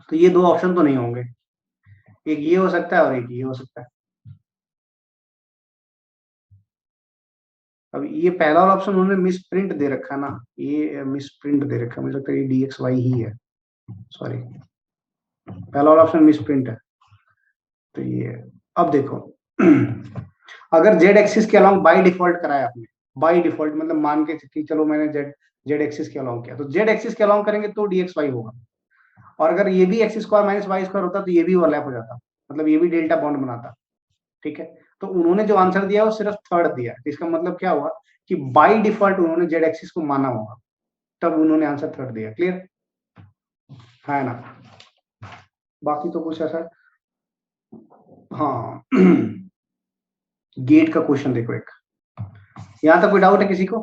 तो ये दो ऑप्शन तो नहीं होंगे, एक ये हो सकता है और एक ये हो सकता है। अब ये पहला वाला ऑप्शन उन्होंने मिस प्रिंट दे रखा है ना, ये मिस प्रिंट दे रखा है, मुझे लगता है ये डी एक्स वाई ही है, सॉरी पहला वाला ऑप्शन मिस प्रिंट है। तो ये अब देखो अगर जेड एक्सिस के अलाउंग बाई डिफॉल्ट कराया आपने, बाई डिफॉल्ट मतलब मान के कि चलो मैंने जेड जेड एक्सिस के अलाउंग किया, तो जेड एक्सिस के अलाउंग करेंगे तो डी एक्स वाई होगा। और अगर ये भी X square minus Y square होता तो ये भी ओवरलैप हो जाता, मतलब ये भी डेल्टा बॉन्ड बनाता। ठीक है, तो उन्होंने जो आंसर दिया वो सिर्फ थर्ड दिया, इसका मतलब क्या हुआ कि बाई डिफॉल्ट उन्होंने जेड एक्सिस को माना होगा, तब उन्होंने आंसर थर्ड दिया। क्लियर है ना? बाकी तो कुछ ऐसा, हाँ गेट का क्वेश्चन देखो एक, यहाँ तक कोई डाउट है किसी को?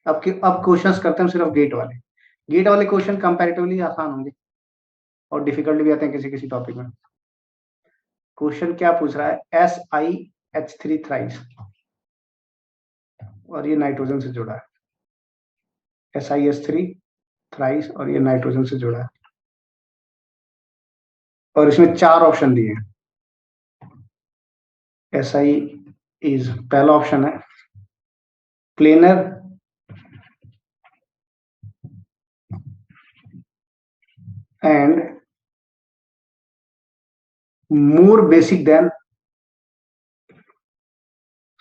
अब क्वेश्चंस करते हैं सिर्फ गेट वाले। गेट वाले क्वेश्चन कंपैरेटिवली आसान होंगे और डिफिकल्ट भी आते हैं किसी किसी टॉपिक में। क्वेश्चन क्या पूछ रहा है? SiH3 थ्राइस और ये नाइट्रोजन से जुड़ा है। SiH3 थ्राइस और ये नाइट्रोजन से जुड़ा है, और इसमें चार ऑप्शन दिए हैं। SI इज पहला ऑप्शन है planar, and more basic than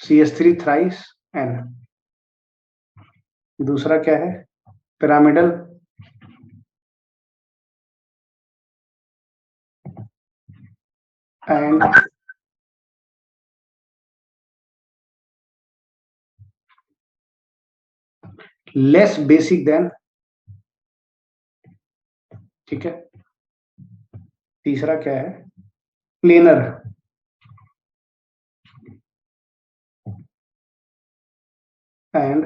CH3 thrice N। दूसरा क्या है? Pyramidal, and less basic than. ठीक है, तीसरा क्या है? Planar, and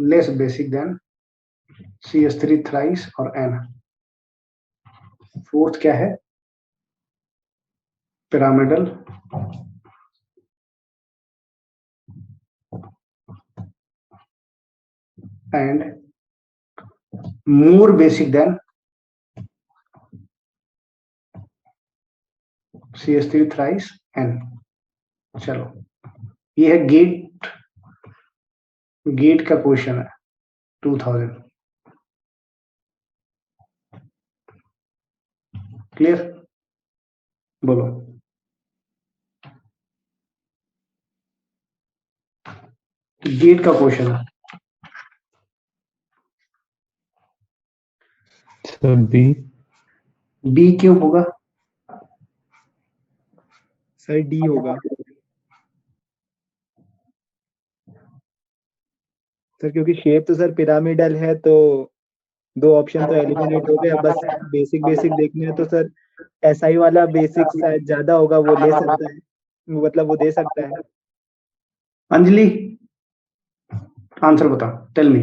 less basic than CH3 thrice और N। फोर्थ क्या है? Pyramidal, and more basic than CH3 thrice N। चलो, ये है गेट का क्वेश्चन है 2000। क्लियर? बोलो। गेट का क्वेश्चन है। सर बी क्यों होगा? सर डी होगा सर, क्योंकि शेप तो सर पिरामिडल है, तो दो ऑप्शन तो एलिमिनेट हो गए। बस बेसिक बेसिक देखने हैं तो सर SI वाला बेसिक शायद ज्यादा होगा, वो ले सकता है, मतलब वो दे सकता है। अंजलि आंसर बताओ, टेल मी।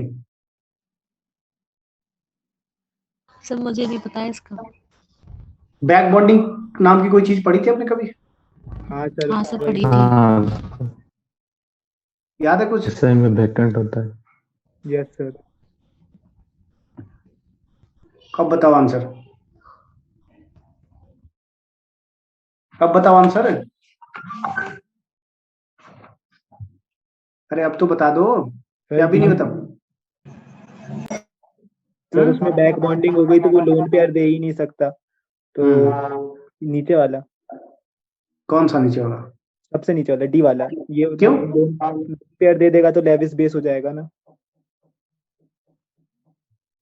सर मुझे नहीं पता है इसका। बैक बॉन्डिंग नाम की कोई चीज पढ़ी थी आपने कभी? हाँ सर, हाँ सर वही। पढ़ी थी। हाँ, याद है कुछ? एसआई में वैकेंट होता है। Yes sir. अब बताओ आंसर, अब बताओ आंसर। अरे अब तो बता दो, या अभी नहीं बताओ? सर उसमें बैक बॉन्डिंग हो गई तो वो लोन पेयर दे ही नहीं सकता, तो नीचे वाला, कौन सा नीचे वाला? सबसे नीचे वाला, डी वाला। ये क्यों? लोन पेयर दे देगा तो लेविस बेस हो जाएगा ना।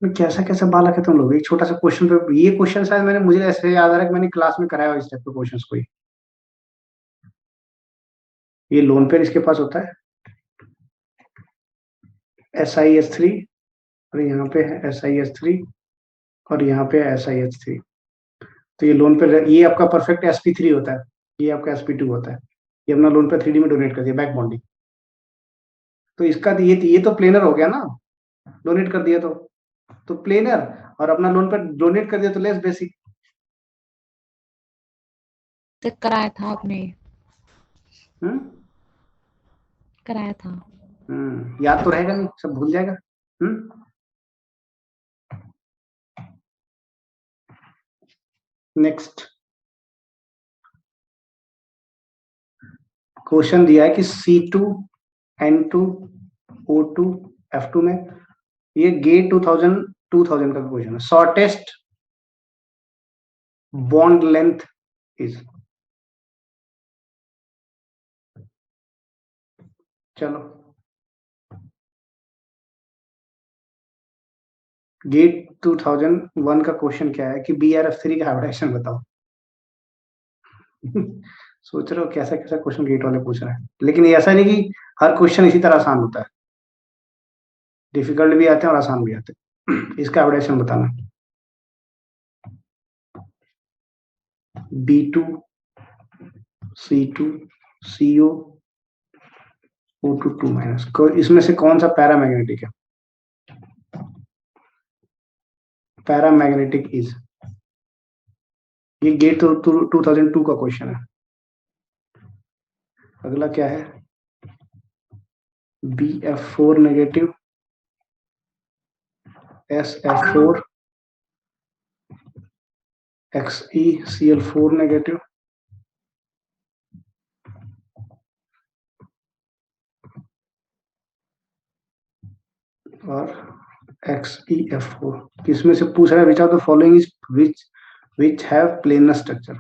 कैसा कैसा बालक है तुम लोग, एक छोटा सा क्वेश्चन पे ये क्वेश्चन शायद मैंने, मुझे ऐसे याद आ रहा है कि मैंने क्लास में कराया हुआ इस टाइप के क्वेश्चंस कोई। ये लोन पेयर इसके पास होता है SiH3, और यहाँ पे है SiH3, और यहाँ पे है SiH3। तो ये लोन पेयर, ये आपका परफेक्ट sp3 होता है, ये आपका sp2 होता है। ये अपना लोन पेयर 3D में डोनेट कर दिया बैक बॉन्डिंग। तो इसका ये तो प्लेनर हो गया ना, डोनेट कर दिया तो प्लेनर, और अपना लोन पेयर डोनेट कर दिया तो लेस बेसिक। तो कराया था आपने, हम्म कराया था। याद तो रहेगा नहीं, सब भूल जाएगा। नेक्स्ट क्वेश्चन दिया है कि C2N2O2F2 में, ये गेट 2000 का क्वेश्चन है। शॉर्टेस्ट बॉन्ड लेंथ इज, चलो गेट 2001 का क्वेश्चन क्या है कि BrF3 का हाइब्रिडेशन बताओ। सोच रहे हो कैसा कैसा क्वेश्चन गेट वाले पूछ रहे हैं, लेकिन ये ऐसा नहीं कि हर क्वेश्चन इसी तरह आसान होता है, डिफिकल्ट भी आते हैं और आसान भी आते हैं। इसका हाइब्रिडेशन बताना। B2 C2 CO O2 2 minus, इसमें से कौन सा पैरामैग्नेटिक है? पैरामैग्नेटिक इज, ये गेट 2002 का क्वेश्चन है। अगला क्या है? BF4 negative, SF4, XeCl4 negative, और XeF4। किसमें से पूछ रहा है? Which are the following is which have planar structure?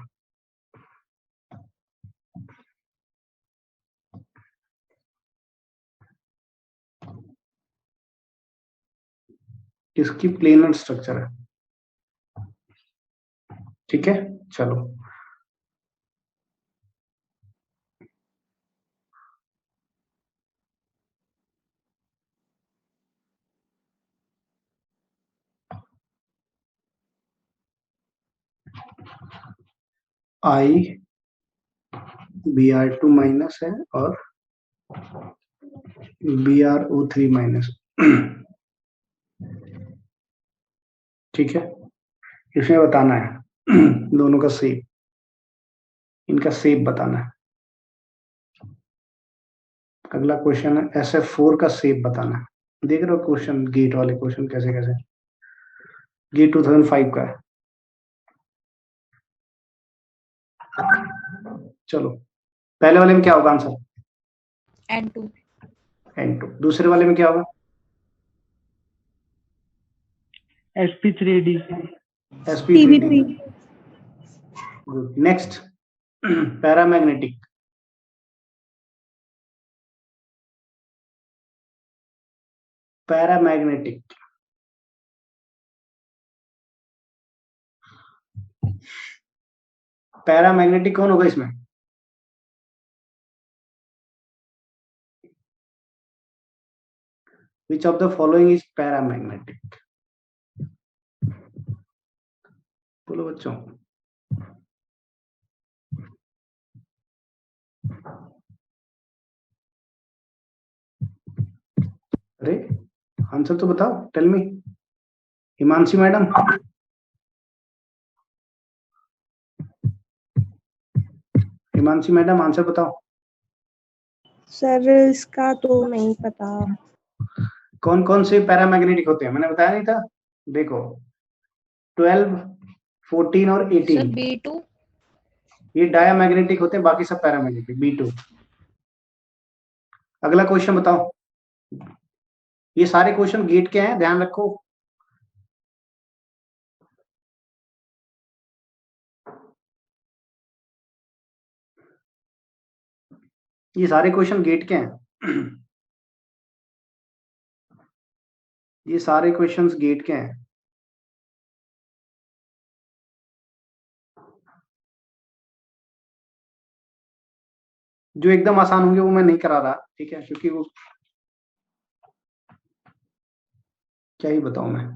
किसकी प्लेनर स्ट्रक्चर है? ठीक है, चलो I Br2 माइनस है और BrO3 माइनस। ठीक है, इसमें बताना है दोनों का शेप, इनका शेप बताना है। अगला क्वेश्चन है SF4 का शेप बताना है। देख रहे हो क्वेश्चन, गेट वाले क्वेश्चन कैसे कैसे, गेट 2005 का है। चलो पहले वाले में क्या होगा आंसर? N2। N2। दूसरे वाले में क्या होगा? sp3d। sp3d। Good, next paramagnetic. Paramagnetic paramagnetic कौन होगा इसमें? Which of the following is paramagnetic? बोलो बच्चों। अरे आंसर तो बताओ, tell me. Himanshi madam, Himanshi madam answer बताओ। सर इसका तो नहीं पता। कौन कौन से पैरामैग्नेटिक होते हैं, मैंने बताया नहीं था, देखो 12, 14 और सर 18 B2 ये डायामैग्नेटिक होते हैं, बाकी सब पैरामैग्नेटिक B2। अगला क्वेश्चन बताओ। ये सारे क्वेश्चन गेट के हैं, ध्यान रखो। ये सारे क्वेश्चन गेट के हैं। ये सारे क्वेश्चंस गेट के हैं। जो एकदम आसान होंगे वो मैं नहीं करा रहा, ठीक है, क्योंकि वो क्या ही बताऊं मैं।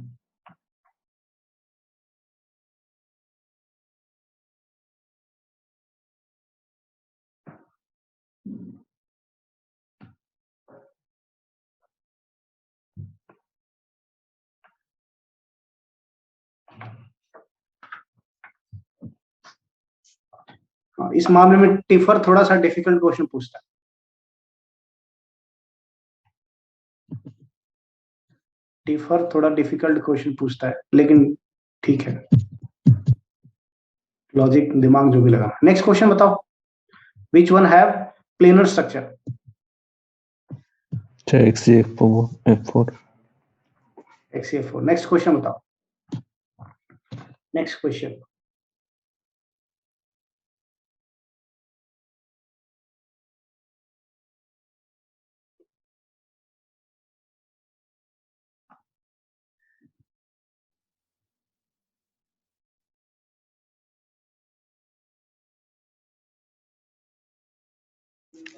इस मामले में टिफर थोड़ा सा डिफिकल्ट क्वेश्चन पूछता है। टिफर थोड़ा डिफिकल्ट क्वेश्चन पूछता है, लेकिन ठीक है, लॉजिक दिमाग जो भी लगा। नेक्स्ट क्वेश्चन बताओ। Which one have planar structure? XCF4 XCF4। Next question बताओ। Next question.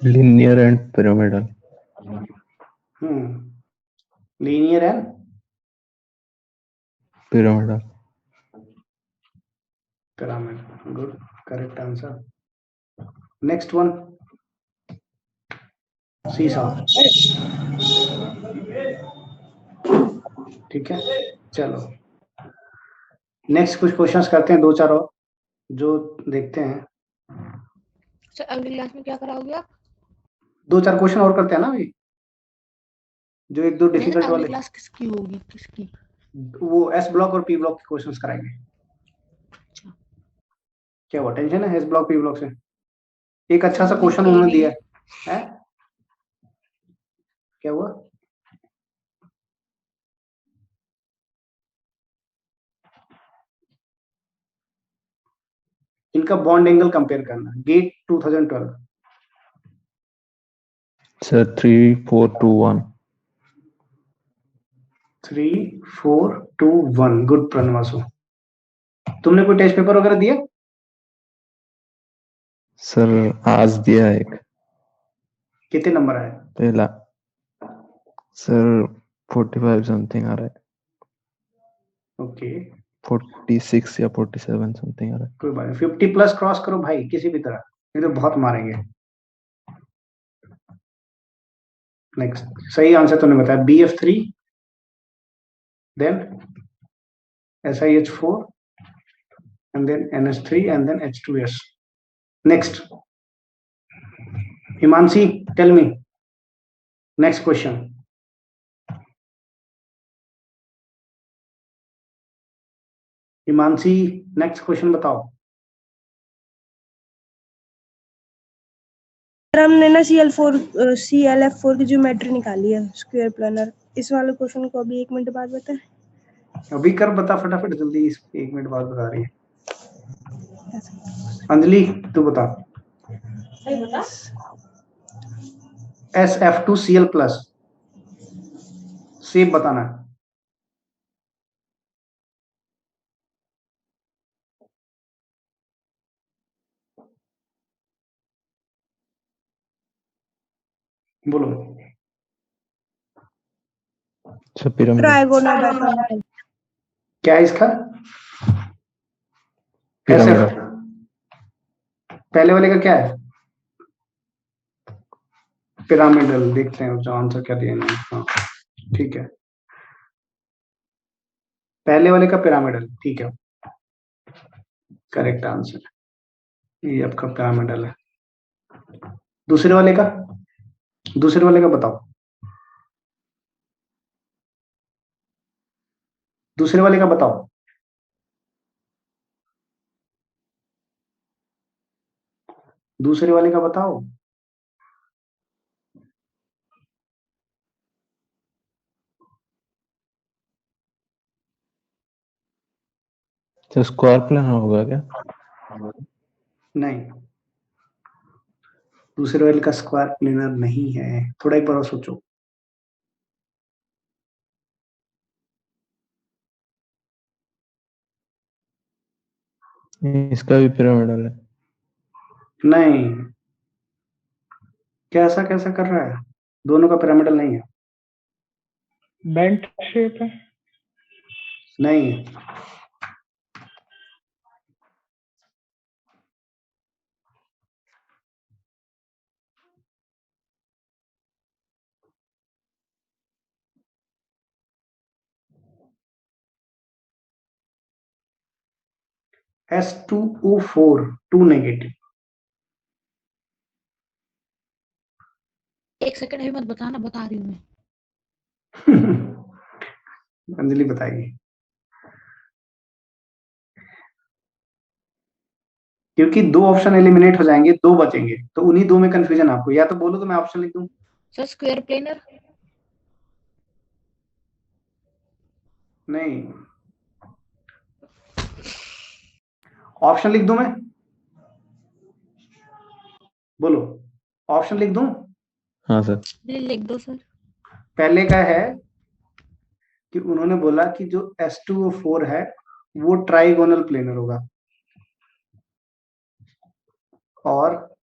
linear and pyramidal. Linear and Pyramidal. pyramid. Good, correct answer. Next one. सीसा। ठीक है, चलो नेक्स्ट कुछ क्वेश्चंस करते हैं, दो चार और जो देखते हैं। सर अगली क्लास में क्या कराओगे आप? दो चार क्वेश्चन और करते हैं ना अभी, जो एक दो नहीं, डिफिकल्ट अगली वाले। क्लास किसकी होगी, किसकी? वो एस ब्लॉक और पी ब्लॉक के क्वेश्चंस कराएंगे। क्या हुआ, टेंशन है एस ब्लॉक पी ब्लॉक से? एक अच्छा सा क्वेश्चन उन्होंने दिया है। क्या हुआ? इनका बॉन्ड एंगल कंपेयर करना, गेट 2012। Sir 3, 4, 2, 1. 3, 4, 2, 1। गुड प्रणवासु। तुमने कोई टेस्ट पेपर वगैरह दिया? सर आज दिया एक कितने नंबर आए? पहला। सर 45 समथिंग आ रहा है। ओके 46 या 47 समथिंग आ रहा है। कोई बात नहीं, 50 प्लस क्रॉस करो भाई किसी भी तरह, नहीं तो बहुत मारेंगे। नेक्स्ट सही आंसर तुमने बताया BF3, then SiH4 and then NS3 and then H2S. Next, Himanshi, tell me. Next question. Himanshi next question बताओ। सर हमने ना CLF4 की ज्योमेट्री निकाली है, स्क्वायर प्लानर। इस वाले क्वेश्चन को अभी 1 मिनट बाद बताएं। अभी कर, बता फटाफट जल्दी, इस 1 मिनट बाद बता रही है। अंजलि तू बता। सही बता। SF2Cl प्लस सेप बताना है। बोलो। ट्राइगोनल क्या है इसका? पिरामिडल। SF पहले वाले का क्या है? पिरामिडल। देखते हैं उसका आंसर क्या दिया इन्होंने। हाँ ठीक है, पहले वाले का पिरामिडल, ठीक है, करेक्ट आंसर। ये आपका पिरामिडल है। दूसरे वाले का बताओ, दूसरे वाले का बताओ। दूसरे वाले का बताओ। तो स्क्वायर प्लेन होगा क्या? नहीं, दूसरे वाले का स्क्वायर प्लेनर नहीं है। थोड़ा एक बार और सोचो। इसका भी पिरामिडल है। नहीं, कैसा कैसा कर रहा है? दोनों का पिरामिडल नहीं है। बेंट शेप है। नहीं, S2O4 2 नेगेटिव। एक सेकंड अभी मत बताना, बता रही हूँ मैं। अंजलि बताएगी। क्योंकि 2 ऑप्शन एलिमिनेट हो जाएंगे, 2 बचेंगे, तो उन्हीं 2 में कंफ्यूजन आपको। या तो बोलो तो मैं ऑप्शन लिख दूं। Sir square planar. नहीं, ऑप्शन लिख दूं मैं? बोलो, ऑप्शन लिख दूं? हाँ सर। लिख दो सर। पहले का है कि उन्होंने बोला कि जो S2O4 है वो ट्राइगोनल प्लेनर होगा, और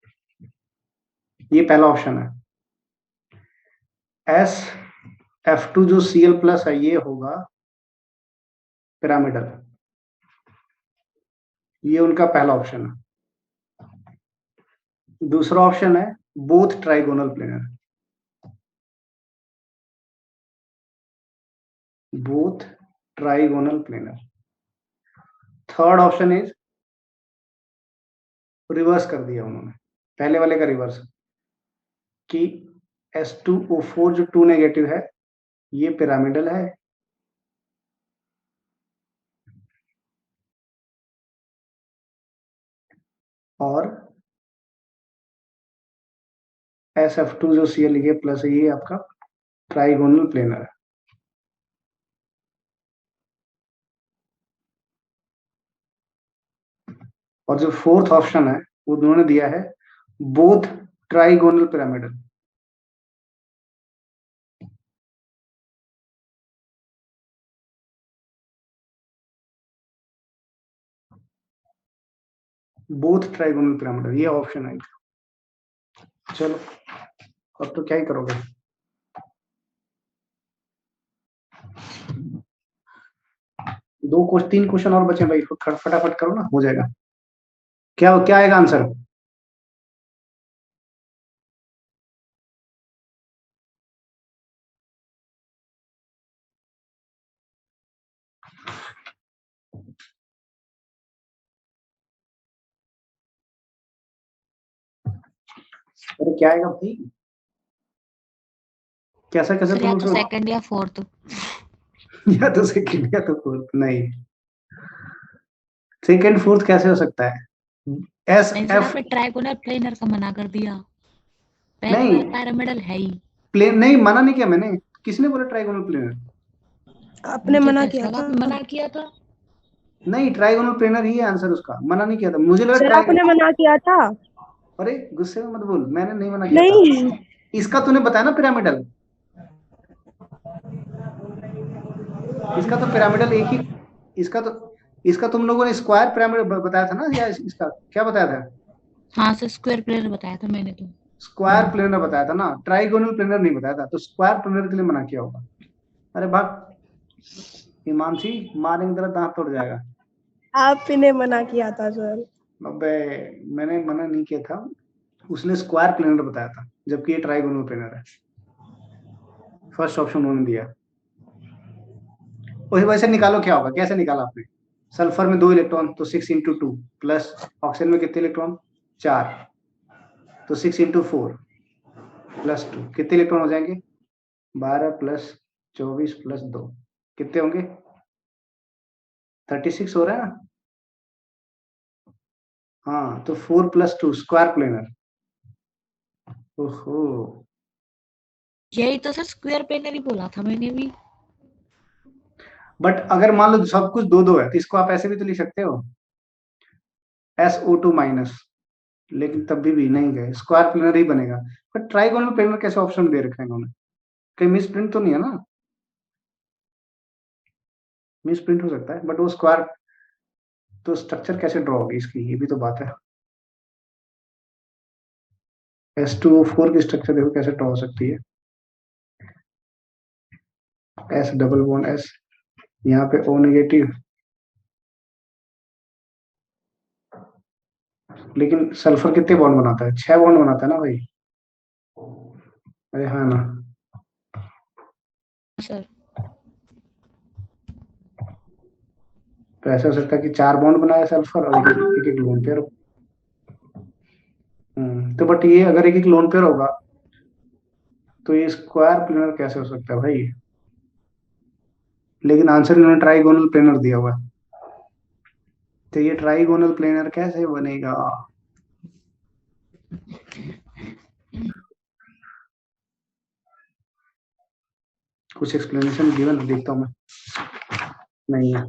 ये पहला ऑप्शन है। SF2 जो Cl प्लस है ये होगा पिरामिडल। ये उनका पहला ऑप्शन है। दूसरा ऑप्शन है both trigonal planar. Both trigonal planar. Third option is, reverse कर दिया उन्होंने, पहले वाले का रिवर्स, कि S2O4 जो 2 नेगेटिव है ये पिरामिडल है, और SF2 जो Cl प्लस है ये आपका ट्राइगोनल प्लेनर है। और जो फोर्थ ऑप्शन है वो उन्होंने दिया है both trigonal pyramidal. Both trigonal pyramidal ये ऑप्शन है। चलो अब तो क्या ही करोगे। तीन क्वेश्चन और बचे भाई, फटाफट करो ना, हो जाएगा। क्या क्या आएगा आंसर? अरे क्या आएगा भाई? कैसा कैसा सर या तुम तो लोग? सेकंड या फोर्थ। या तो सेकंड या तो फोर्थ। नहीं, सेकंड फोर्थ कैसे हो सकता है? एस नहीं सर एफ आपने ट्राइगोनल प्लेनर का मना कर दिया। पहली नहीं, बार पिरामिडल है ही। प्लेन नहीं, मना नहीं किया मैंने। किसने बोला ट्राइगोनल प्लेनर? आपने मुझे मना कैसे किया लगा था। आपने मना किया था। नहीं, ट्राइगोनल प्लेनर ही है आंसर उसका, मना नहीं किया था। मुझे लगा सर आपने मना किया था। अरे गुस्से में मत बोल, मैंने नहीं मना किया था। नहीं, इसका तूने बताया ना पिरामिडल, इसका तो पिरामिडल एक ही, इसका तुम लोगों ने स्क्वायर पिरामिड बताया था ना, या इसका क्या बताया था? हाँ सर स्क्वायर प्लेनर बताया था मैंने तो। स्क्वायर प्लेनर बताया था ना, ट्राइगोनल प्लेनर नहीं बताया था। तो स्क्वायर प्लेनर के लिए मना किया होगा। अरे भाग हिमांशी, मारेंगे तेरा दांत तोड़ जाएगा। आपने मना किया था सर। अबे मैंने मना नहीं किया था, उसने स्क्वायर प्लेनर बताया था, जबकि ये ट्राइगोनल प्लेनर है। फर्स्ट ऑप्शन उन्होंने दिया। वही वैसे निकालो क्या होगा, कैसे निकाला आपने? सल्फर में 2 इलेक्ट्रॉन तो 6 × 2 प्लस ऑक्सीजन में कितने इलेक्ट्रॉन? 4। तो 6 इंटू 4 प्लस 2 कितने इलेक्ट्रॉन हो जाएंगे? 12 प्लस 24 प्लस 2 कितने होंगे? 36 हो रहा है ना? हाँ, तो 4 प्लस 2 स्क्वायर प्लेनर। ओहो, यही तो सर स्क्वायर प्लेनर ही बोला था मैंने भी। बट अगर मान लो सब कुछ 2-2 है तो इसको आप ऐसे भी तो लिख सकते हो, SO2 माइनस, लेकिन तब भी नहीं गए, स्क्वायर प्लेनर ही बनेगा। बट ट्राइगोनल प्लेनर कैसे ऑप्शन दे रखा है इन्होंने? कहीं मिस प्रिंट तो नहीं है ना? मिस प्रिंट हो सकता है, बट वो स्क्वायर तो स्ट्रक्चर कैसे ड्रॉ होगी इसकी, ये भी तो बात है। S2O4 की स्ट्रक्चर देखो कैसे ड्रॉ हो सकती है। S डबल बॉन्ड S, यहाँ पे O नेगेटिव, लेकिन सल्फर कितने बॉन्ड बनाता है? 6 बॉन्ड बनाता है ना भाई? अरे हाँ ना, सर तो ऐसा हो सकता है कि 4 बॉन्ड बनाए सल्फर और एक एक लोन पेयर हो। तो बट ये अगर एक एक लोन पेयर होगा तो ये स्क्वायर प्लेनर कैसे हो सकता है भाई? लेकिन आंसर इन्होंने ट्राइगोनल प्लेनर दिया हुआ है, तो ये ट्राइगोनल प्लेनर कैसे बनेगा? कुछ एक्सप्लेनेशन गिवन देखता हूं मैं, नहीं है।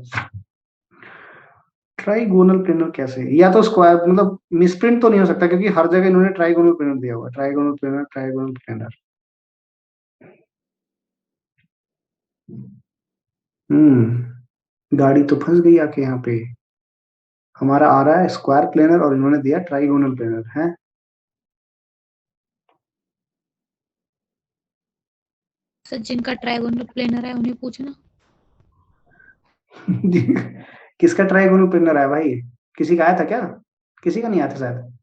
ट्राइगोनल प्लेनर कैसे, या तो स्क्वायर, मतलब मिसप्रिंट तो नहीं हो सकता क्योंकि हर जगह इन्होंने ट्राइगोनल प्लेनर दिया हुआ है, ट्राइगोनल प्लेनर, ट्राइगोनल प्लेनर। गाड़ी तो फंस गई आके यहाँ पे। हमारा आ रहा है स्क्वायर प्लेनर और इन्होंने दिया ट्राइगोनल प्लेनर है। सर जिनका ट्रायगोनल प्लेनर है उन्हें पूछना। किसका ट्राइगोनल प्लेनर है भाई? किसी का आया था क्या? किसी का नहीं आया था शायद।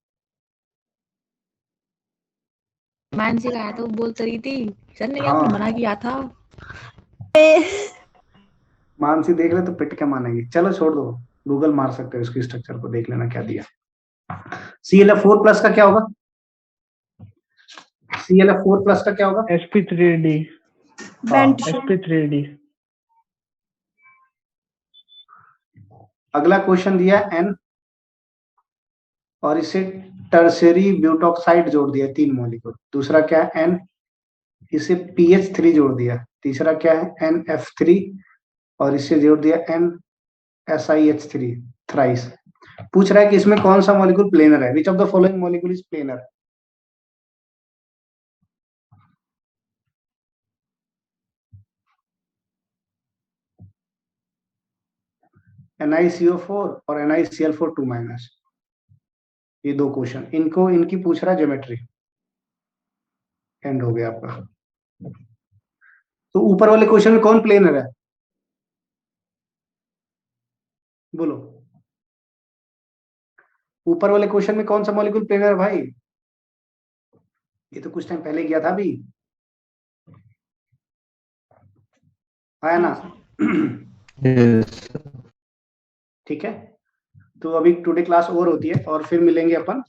मानसी का आया था, वो बोल तो रही थी सर ने हाँ, आपने मना किया था। मानसी देख ले तो पिट के मानेगी। चलो छोड़ दो, गूगल मार सकते हो, इसकी स्ट्रक्चर को देख लेना क्या दिया। ClF4 प्लस का क्या होगा? ClF4 प्लस का क्या होगा? sp3d, bent sp3d। अगला क्वेश्चन दिया N और इसे टर्शरी ब्यूटॉक्साइड जोड़ दिया 3 मॉलिक्यूल। दूसरा क्या है? N, इसे PH3 जोड़ दिया। तीसरा क्या है? NF3 और इसे जोड़ दिया NSiH3 थ्राइस। पूछ रहा है कि इसमें कौन सा मॉलिक्यूल प्लेनर है? Which of the following molecule is planar? NiCO4 और NiCl4 2 माइनस। ये 2 क्वेश्चन, इनको इनकी पूछ रहा है ज्योमेट्री। एंड हो गया आपका। तो ऊपर वाले क्वेश्चन में कौन प्लेनर है बोलो? ऊपर वाले क्वेश्चन में कौन सा मॉलिक्यूल प्लेनर है भाई? ये तो कुछ टाइम पहले किया था अभी, आया ना? यस ठीक है, तो अभी टुडे क्लास और होती है और फिर मिलेंगे अपन